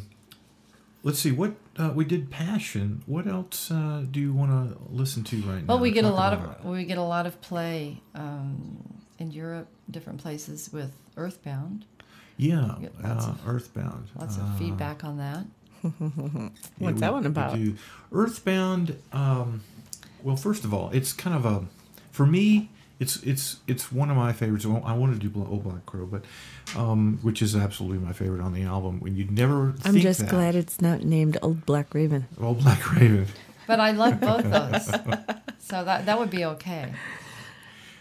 Let's see. What we did Passion. What else do you want to listen to right now? Well, we get a Talk lot about it. of play in Europe, different places with Earthbound. Yeah, Get lots of- Earthbound. Lots of feedback on that. What's that one about? do Earthbound. Well, first of all, it's kind of a, for me, it's one of my favorites. I want to do Old Black Crow, but which is absolutely my favorite on the album. When you'd never think I'm just that. glad it's not named Old Black Raven. Old Black Raven. But I love both those, so that would be okay.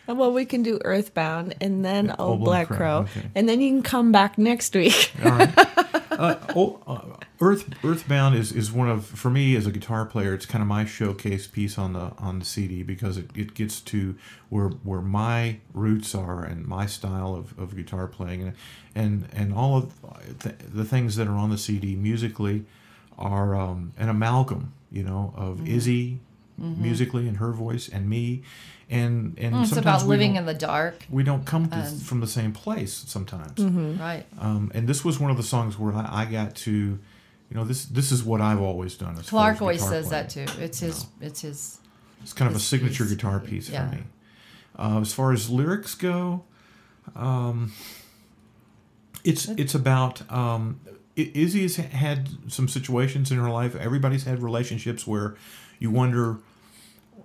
Well, we can do Earthbound and then Yeah, Old Black Crow. okay. And then you can come back next week. All right. Earthbound is one of, for me as a guitar player, it's kind of my showcase piece on the CD, because it gets to where my roots are and my style of guitar playing, and all of the things that are on the CD musically are an amalgam, you know, of Izzy, musically, and her voice and me. And It's sometimes about living in the dark. we don't come from the same place sometimes. Right. And this was one of the songs where I got to, you know, this is what I've always done. As Clark far as always guitar says playing. that too. It's his. It's his. It's kind of a his signature piece. guitar piece Yeah. for me. As far as lyrics go, it's about Izzy has had some situations in her life. Everybody's had relationships where you wonder,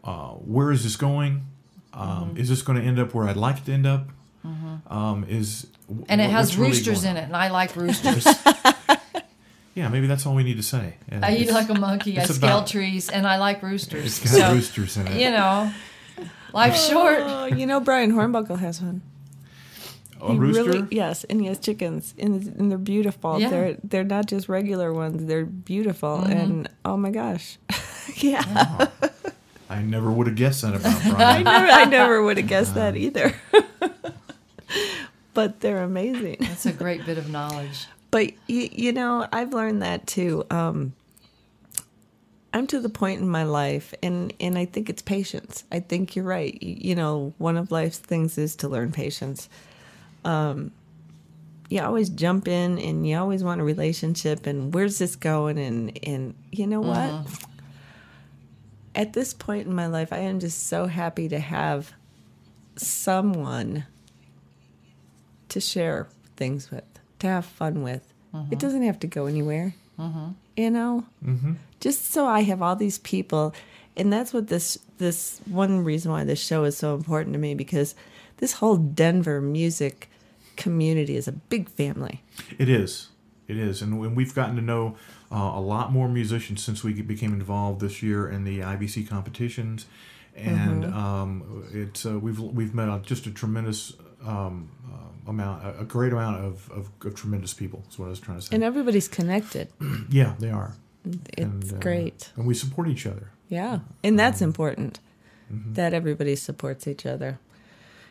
where is this going? Is this going to end up where I'd like it to end up? And it has roosters in it, and I like roosters. Yeah, maybe that's all we need to say. I eat like a monkey. I it's scale about- trees, and I like roosters. It's got So, roosters in it. you know, life's short. Oh, you know, Brian Hornbuckle has one. A rooster? Really, yes, and he has chickens, and they're beautiful. Yeah. They're not just regular ones; they're beautiful. And oh my gosh, yeah, I never would have guessed that about Brian. I never would have guessed that either. But they're amazing. That's a great bit of knowledge. But you know, I've learned that too. I'm to the point in my life, and I think it's patience. I think you're right. You know, one of life's things is to learn patience. You always jump in, and you always want a relationship, and where's this going? And you know what? At this point in my life, I am just so happy to have someone to share things with, to have fun with. It doesn't have to go anywhere, you know? Just so I have all these people. And that's what this one reason why this show is so important to me, because this whole Denver music community is a big family. It is. And we've gotten to know a lot more musicians since we became involved this year in the IBC competitions. And we've met just a tremendous a great amount of tremendous people. Is what I was trying to say. And everybody's connected. Yeah, they are. It's great. And we support each other. Yeah. And that's important, that everybody supports each other.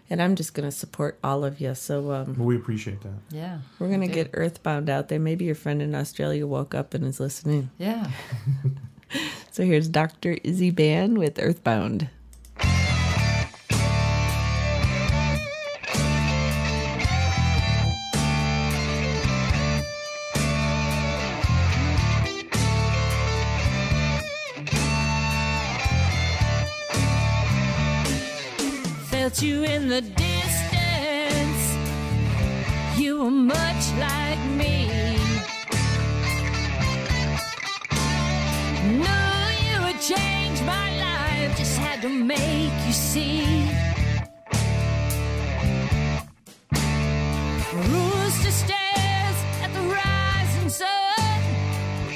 And I'm just going to support all of you. So Well, we appreciate that. Yeah. we're going to get Earthbound out there. Maybe your friend in Australia woke up and is listening. Yeah. So here's Dr. Izzy Band with Earthbound. Felt you in the distance. You were much like me. Knew you would change my life. Just had to make you see. Rooster stares at the rising sun.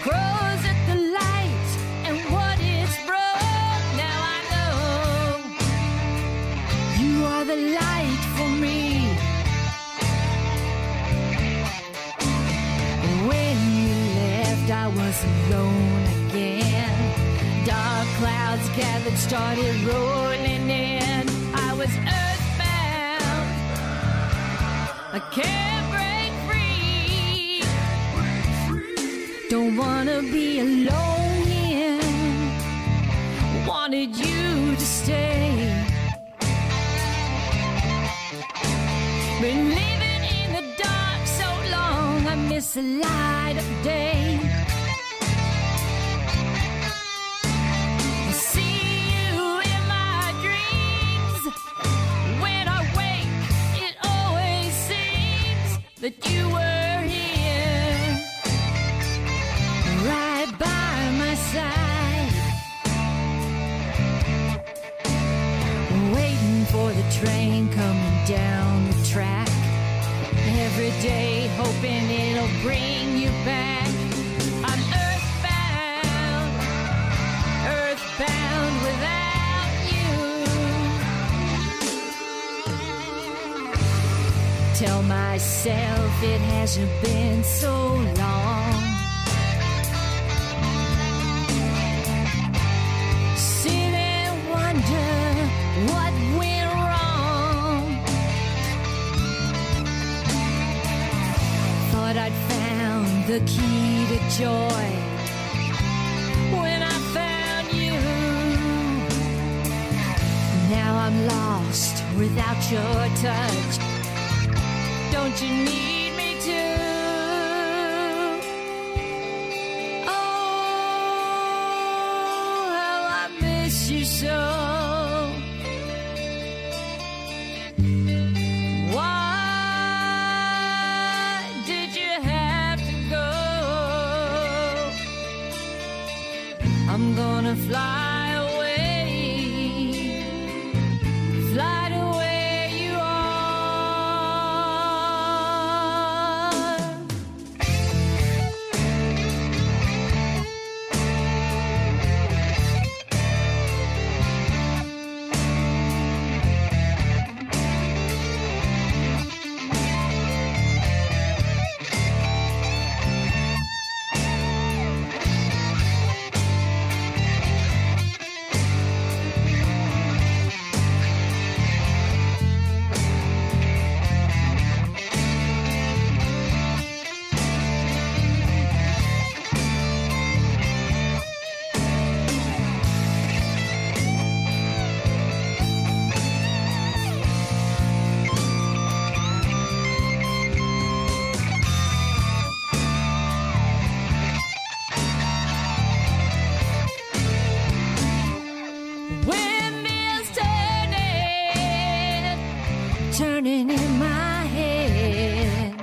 Crows at the light and what it's brought. Now I know you are the light for me. When you left, I was alone again. Dark clouds gathered, started rolling in. I was earthbound. I can't break free. Don't wanna be alone here. Wanted you to stay. Been living in the dark so long, I miss the light of day. I see you in my dreams. When I wake, it always seems that you were here, right by my side, waiting for the train coming down the track. Every day hoping it'll bring you back. I'm earthbound, earthbound without you. Tell myself it hasn't been so long. Sit and wonder what went wrong. Thought I'd found the key to joy when I found you. lost without your touch. Don't you need me to? Oh, how I miss you so. Why did you have to go? I'm gonna fly away, fly to where you are. Windmills turning in my head,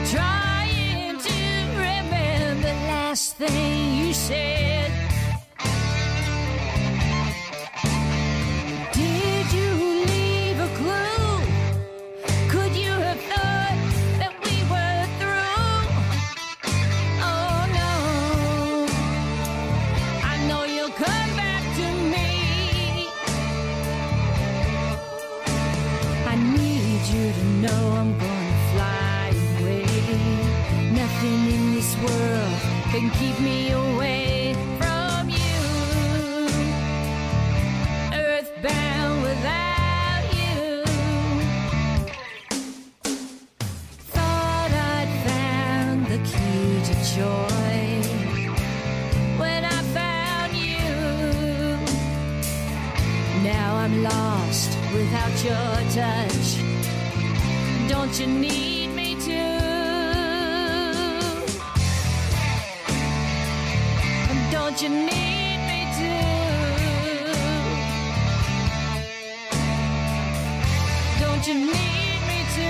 trying to remember the last thing you said. Did you leave a clue? Could you have thought that we were through? Oh no, I know you'll come back to me. I need you to know I'm gonna fly away. Nothing in this world can keep me away from you. Earthbound without you. Thought I'd found the key to joy when I found you. Now I'm lost without your touch. Don't you need me to? Don't you need me to? Don't you need me to?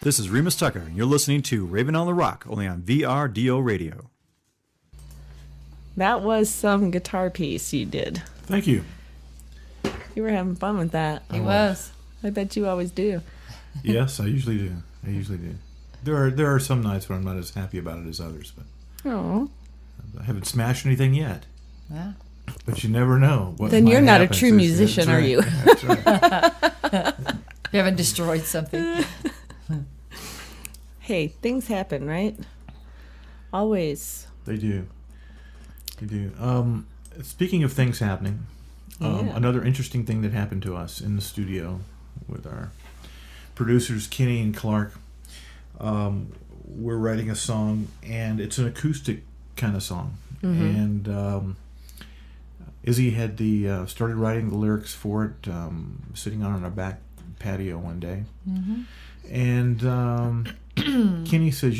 This is Remus Tucker, and you're listening to Raven on the Rock, only on VRDO Radio. That was some guitar piece you did. Thank you. You were having fun with that. He was. I bet you always do. Yes, I usually do. There are some nights when I'm not as happy about it as others, but Oh. I haven't smashed anything yet. Yeah. But you never know. What Then might you're not a happen. true That's musician, right. are you? That's right. You haven't destroyed something. Hey, things happen, right? Always. They do. They do. Speaking of things happening, Yeah. another interesting thing that happened to us in the studio with our producers, Kenny and Clark, we're writing a song, and it's an acoustic kind of song. Mm-hmm. And Izzy had started writing the lyrics for it, sitting on our back patio one day. Mm-hmm. And Kenny says,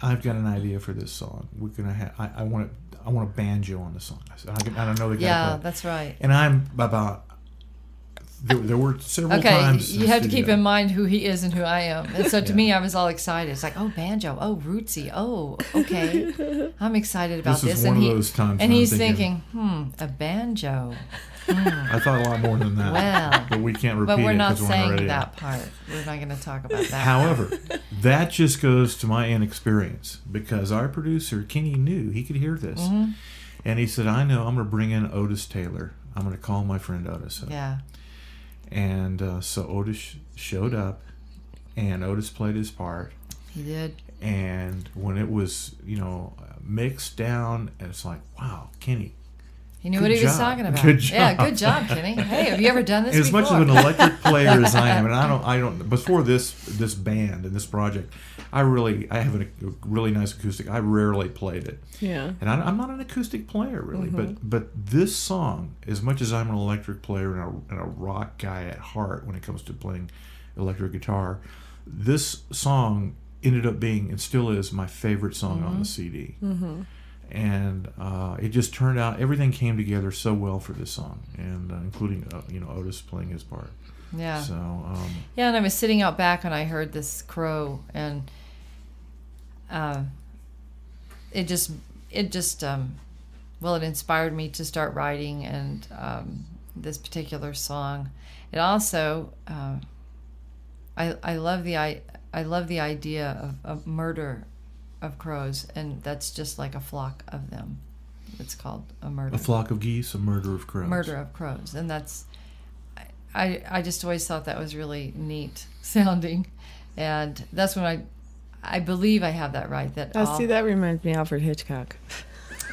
I've got an idea for this song. We're gonna have. I want a banjo on the song. I said, I don't know the guy. Yeah, that's right. And I'm about. There were several Okay, times. you have to keep in mind who he is and who I am. And so to me, I was all excited. It's like, oh, banjo, oh, rootsy, oh, okay. I'm excited about This this. is one of those times and when he's I'm thinking, a banjo. I thought a lot more than that. Well, but we can't repeat But we're it not because we're on the saying radio. that part. We're not going to talk about that. However, that just goes to my inexperience, because our producer, Kenny, knew he could hear this. Mm-hmm. And he said, I know, I'm going to bring in Otis Taylor. I'm going to call my friend Otis up. Yeah. And so Otis showed up, and Otis played his part. He did. And when it was, mixed down, and it's like, wow, Kenny. He knew good what he was job. talking about. Good job. Yeah, good job, Kenny. Hey, have you ever done this As before? much of an electric player as I am, and I don't. Before this band and this project, I have a really nice acoustic. I rarely played it. Yeah. And I'm not an acoustic player really, but this song, as much as I'm an electric player and a rock guy at heart when it comes to playing electric guitar, this song ended up being and still is my favorite song on the CD. And it just turned out, everything came together so well for this song, and including Otis playing his part. Yeah. So yeah, and I was sitting out back and I heard this crow, and it inspired me to start writing, and this particular song. It also I love the idea of murder of crows, and that's just like a flock of them. It's called a murder. A flock of geese, a murder of crows. Murder of crows, and that's. I just always thought that was really neat sounding, and that's when I believe I have that right. That That reminds me of Alfred Hitchcock.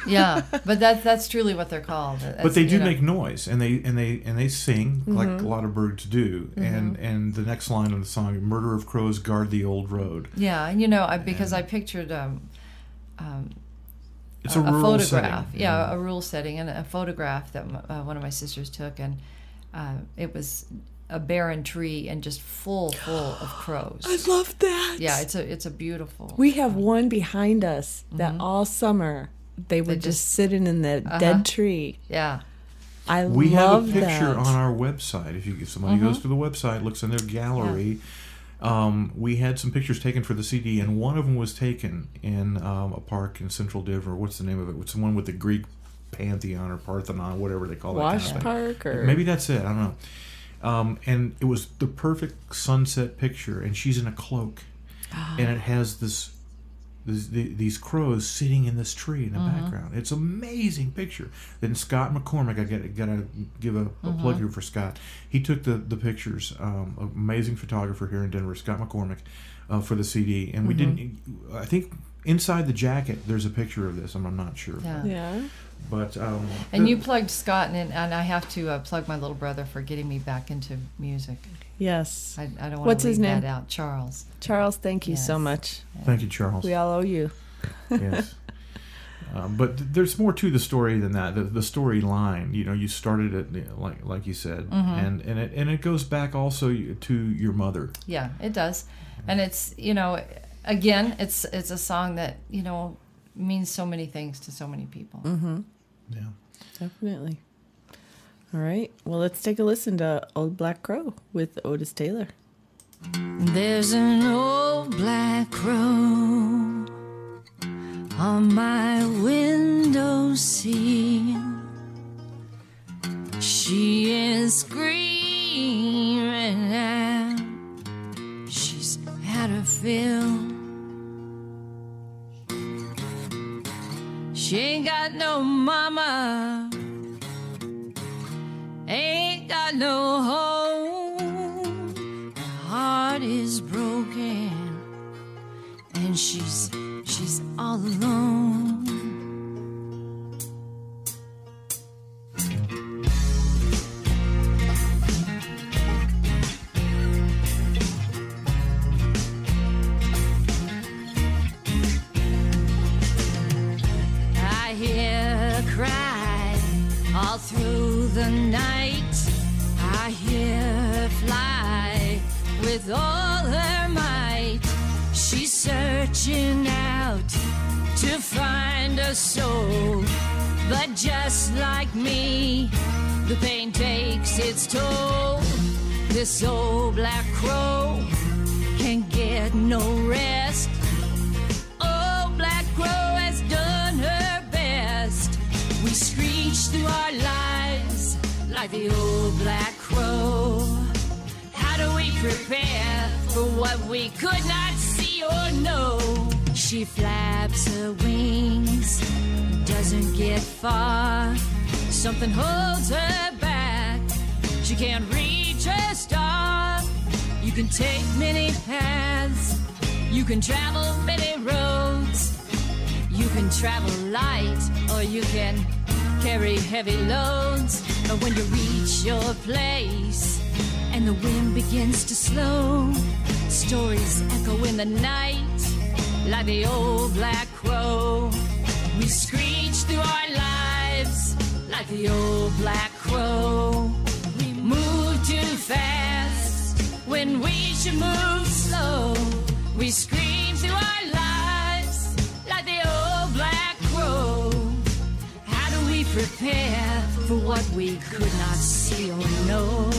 Yeah, but that's truly what they're called. But they do make noise, and they sing like a lot of birds do. And the next line of the song, "Murder of crows guard the old road." Yeah, and because I pictured it's a rural photograph. setting. Yeah, a rural setting, and a photograph that one of my sisters took, and it was a barren tree and just full of crows. I love that. Yeah, it's a beautiful. We have one behind us that all summer they were just sitting in that dead tree. Yeah. We have a picture that. on our website. If somebody goes to the website, looks in their gallery, we had some pictures taken for the CD, and one of them was taken in a park in central Denver. What's the name of it? It's the one with the Greek Pantheon or Parthenon, whatever they call it. Wash Park, or maybe that's it. I don't know. And it was the perfect sunset picture, and she's in a cloak, and it has these crows sitting in this tree in the background. It's an amazing picture. Then Scott McCormick, I gotta give a plug here for Scott. He took the pictures. Amazing photographer here in Denver, Scott McCormick, for the CD. And we didn't. I think inside the jacket there's a picture of this. I'm not sure. Yeah. But and you plugged Scott, and I have to plug my little brother for getting me back into music. Yes. I don't want What's to leave his name? that out. Charles. Charles, thank you so Yes. much. Thank you, Charles. We all owe you. Yes. But there's more to the story than that. The storyline, you started it like you said, and it goes back also to your mother. Yeah, it does, and it's again, it's a song that means so many things to so many people. Yeah. Definitely. All right. Well, let's take a listen to Old Black Crow with Otis Taylor. There's an old black crow on my windowsill. She is screaming out. She's had her fill. She ain't got no mama, ain't got no home. Her heart is broken, and she's all alone. I hear her cry all through the night. I hear her fly with all her might. She's searching out to find a soul, but just like me, the pain takes its toll. This old black crow can get no rest. Old black crow has done her best. We screech through our lives like the old black crow. How do we prepare for what we could not see or know? She flaps her wings, doesn't get far. Something holds her back. She can't reach her star. You can take many paths, You can travel many roads. You can travel light, or you can carry heavy loads. But when you reach your place and the wind begins to slow, stories echo in the night like the old black crow. We screech through our lives like the old black crow. We move too fast when we should move slow. We scream through our lives like the old black crow. How do we prepare for what we could not see or know?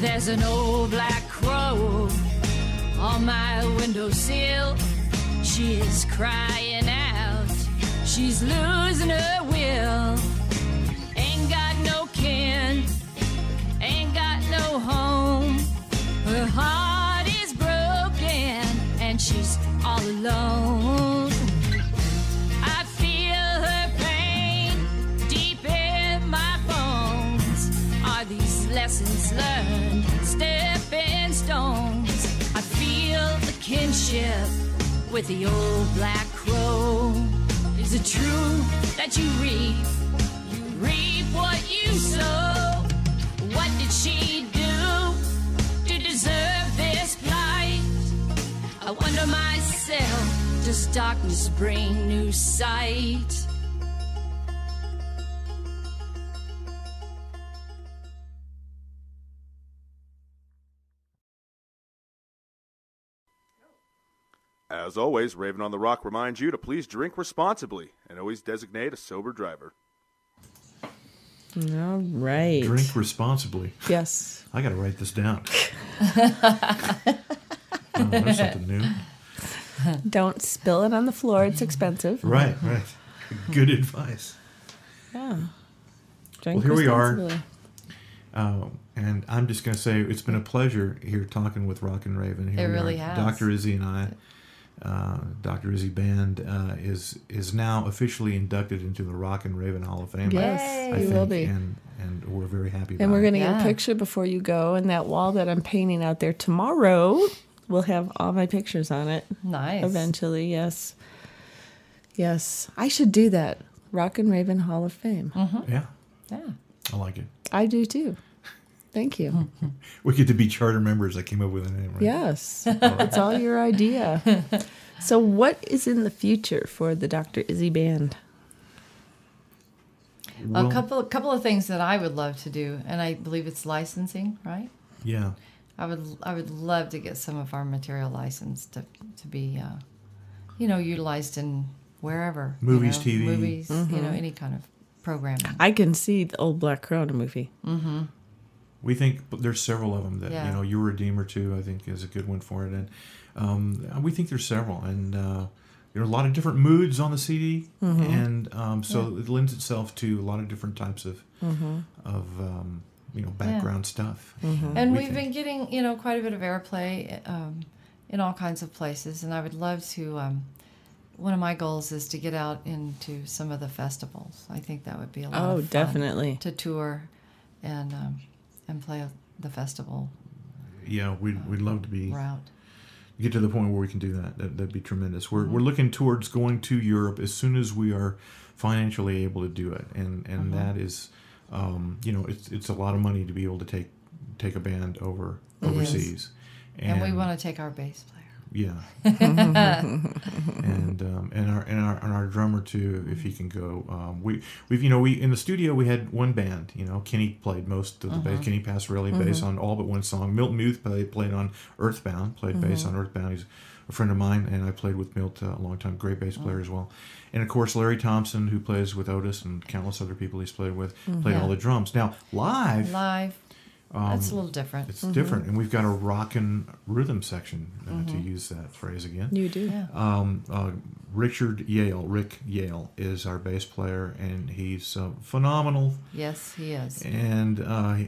There's an old black crow on my windowsill. She is crying out, she's losing her will. Ain't got no kin, ain't got no home. Her heart is broken and she's all alone. I feel her pain deep in my bones. Are these lessons learned stepping stones? I feel the kinship with the old black crow. Is it true that you reap what you sow? What did she do to deserve this plight? I wonder myself, does darkness bring new sight? As always, Raven on the Rock reminds you to please drink responsibly and always designate a sober driver. All right. Drink responsibly. Yes. I got to write this down. Oh, there's something new. Don't spill it on the floor. It's expensive. Right. Good advice. Yeah. Drink Well, here we are. responsibly. And I'm just going to say it's been a pleasure here talking with Rockin' Raven. Here It we really are. has. Dr. Izzy and I, Dr. Izzy Band is now officially inducted into the Rockin' Raven Hall of Fame. Yes, I you think, will be. and we're very happy about And we're it. going to get Yeah. a picture before you go, and that wall that I'm painting out there tomorrow will have all my pictures on it. Nice. Eventually, yes. Yes. I should do that. Rockin' Raven Hall of Fame. Yeah, Yeah. I like it. I do too. Thank you. We get to be charter members. I came up with a name, right? Yes. It's all your idea. So what is in the future for the Dr. Izzy Band? Well, A couple of things that I would love to do, and I believe it's licensing, right? Yeah. I would love to get some of our material licensed to be, utilized in wherever. Movies, TV. Movies, any kind of programming. I can see the old Black Crow in a movie. We think there's several of them that, Yeah. Your Redeemer too, I think is a good one for it. And we think there's several. And there are a lot of different moods on the CD. And so it lends itself to a lot of different types of background stuff. And we we've been getting, quite a bit of airplay in all kinds of places. And I would love to, one of my goals is to get out into some of the festivals. I think that would be a lot of fun. Definitely. To tour and play the festival Yeah, we'd love to route. get to the point where we can do that. That'd be tremendous. We're looking towards going to Europe as soon as we are financially able to do it, and that is, it's a lot of money to be able to take a band overseas, And we want to take our bass player. Yeah, and our drummer too, if he can go. We've in the studio we had one band. Kenny played most of the bass. Kenny Passarelli bass on all but one song. Milton Muth played on Earthbound. Played bass on Earthbound. He's a friend of mine, and I played with Milt a long time. Great bass player as well. And of course Larry Thompson, who plays with Otis and countless other people he's played with, played all the drums. Now live. That's a little different. It's different, and we've got a rockin' rhythm section, to use that phrase again. You do. Yeah. Rick Yale is our bass player, and he's phenomenal. Yes, he is. And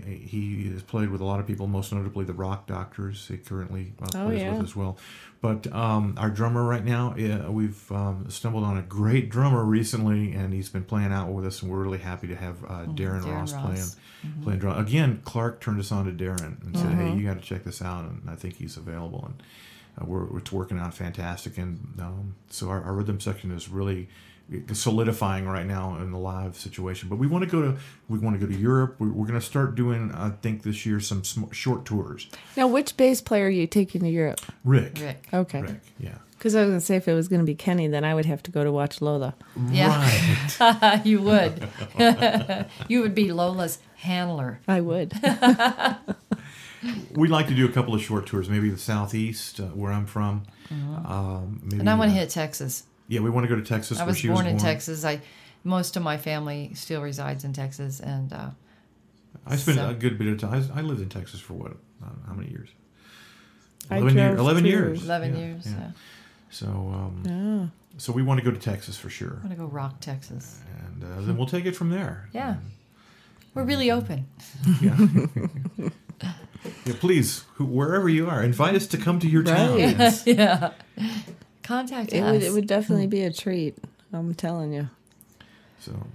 he has played with a lot of people, most notably the Rock Doctors. He currently plays with as well. But our drummer right now, we've stumbled on a great drummer recently, and he's been playing out with us, and we're really happy to have Darren Ross playing drum. Again, Clark turned us on to Darren and said, "Hey, you got to check this out," and I think he's available, and it's working out fantastic. And so our rhythm section is really solidifying right now in the live situation. But we want to go to Europe. We're going to start doing, I think, this year some short tours. Now, which bass player are you taking to Europe? Rick. Okay. Rick, yeah. Because I was going to say, if it was going to be Kenny, then I would have to go to watch Lola. Yeah. Right. You would. You would be Lola's handler. I would. We'd like to do a couple of short tours, maybe the Southeast, where I'm from. Maybe, And I want to hit Texas. Yeah, we want to go to Texas. I where was she born was in Texas. Most of my family still resides in Texas, and I spent a good bit of time. I lived in Texas for what? How many years? 11 years. 11 years. 11 years. Yeah. So we want to go to Texas for sure. I want to go rock Texas. And then we'll take it from there. Yeah. We're really open. Yeah. Yeah, please, wherever you are, invite us to come to your town. Yeah. Contact us. It would definitely be a treat. I'm telling you. So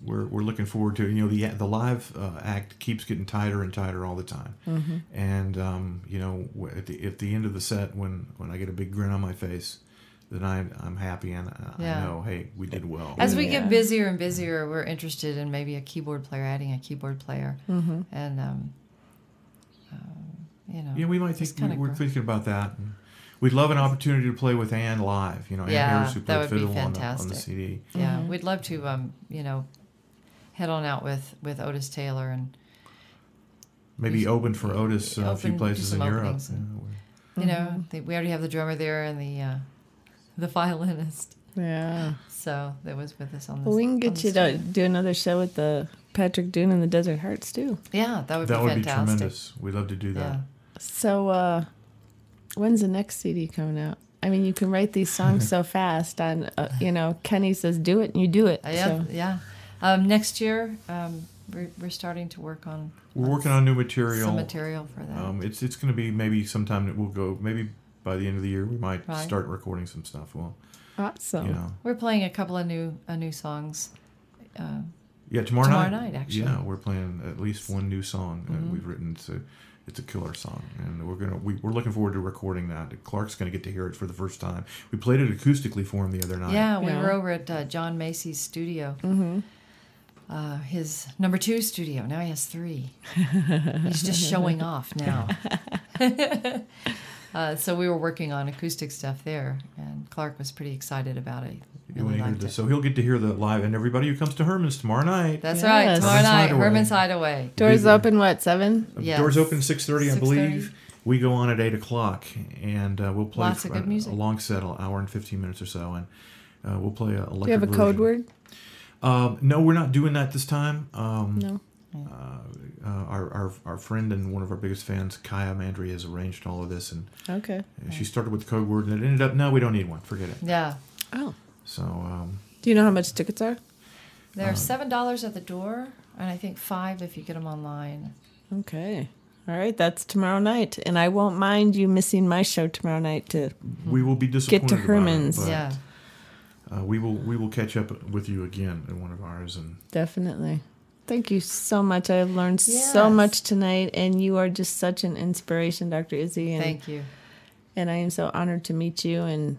we're looking forward to the live act keeps getting tighter and tighter all the time. And at the end of the set when I get a big grin on my face, then I'm happy and I know, hey, we did well. As we get busier and busier, we're interested in maybe adding a keyboard player, and we might think we're thinking about that. And we'd love an opportunity to play with Ann live. Ann Harris, who played fiddle on the CD. Yeah, we'd love to head on out with Otis Taylor and maybe open for Otis a few places in Europe. We already have the drummer there and the violinist. Yeah. So that was with us on this. Well, we can get you to do another show with the Patrick Dune and the Desert Hearts too. Yeah, that would be fantastic. Be tremendous. We'd love to do that. Yeah. So, when's the next CD coming out? I mean, you can write these songs so fast. And Kenny says, "Do it," and you do it. Yeah. Next year, we're starting to work on. We're working on new material. Some material for that. It's going to be maybe sometime that we'll go. Maybe by the end of the year, we might start recording some stuff. Well, awesome. We're playing a couple of new songs. Tomorrow night, actually. Yeah, we're playing at least one new song we've written. It's a killer song, and we're looking forward to recording that. Clark's going to get to hear it for the first time. We played it acoustically for him the other night. Yeah, we were over at John Macy's studio. His number 2 studio. Now he has 3. He's just showing off now. So we were working on acoustic stuff there, and Clark was pretty excited about it. So he'll get to hear the live, and everybody who comes to Herman's tomorrow night. That's right, tomorrow night, Herman's Hideaway. Doors open, 7? Yes. Doors open 6:30, I believe. We go on at 8 o'clock, and we'll play lots of good music. A long set, an hour and 15 minutes or so, and we'll play a electric. Do you have a code word? No, we're not doing that this time. No. Our friend and one of our biggest fans, Kaya Mandry, has arranged all of this, and she started with the code word, and it ended up, no, we don't need one. Forget it. Yeah. Oh. So. Do you know how much tickets are? They're $7 at the door, and I think $5 if you get them online. Okay. All right, that's tomorrow night, and I won't mind you missing my show tomorrow night to. We will be disappointed. Get to Herman's. About it, but, we will catch up with you again in one of ours, and definitely. Thank you so much. I have learned so much tonight, and you are just such an inspiration, Dr. Izzy. And, thank you. And I am so honored to meet you. And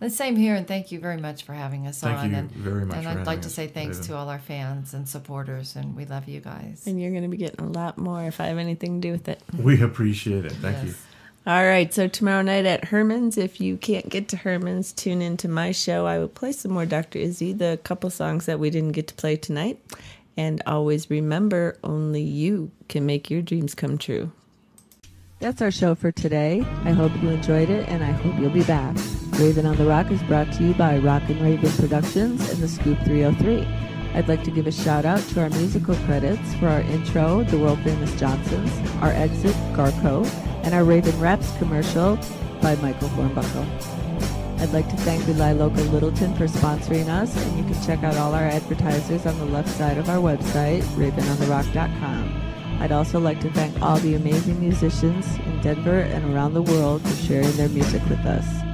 the same here, and thank you very much for having us on. Thank you very much. And I'd like to say thanks to all our fans and supporters, and we love you guys. And you're going to be getting a lot more if I have anything to do with it. We appreciate it. Thank you. All right, so tomorrow night at Herman's, if you can't get to Herman's, tune into my show. I will play some more Dr. Izzy, the couple songs that we didn't get to play tonight. And always remember, only you can make your dreams come true. That's our show for today. I hope you enjoyed it, and I hope you'll be back. Raven on the Rock is brought to you by Rock and Raven Productions and the Scoop 303. I'd like to give a shout out to our musical credits for our intro, The World Famous Johnsons, our exit, Garco, and our Raven Raps commercial by Michael Hornbuckle. I'd like to thank Rely Local Littleton for sponsoring us, and you can check out all our advertisers on the left side of our website, ravenontherock.com. I'd also like to thank all the amazing musicians in Denver and around the world for sharing their music with us.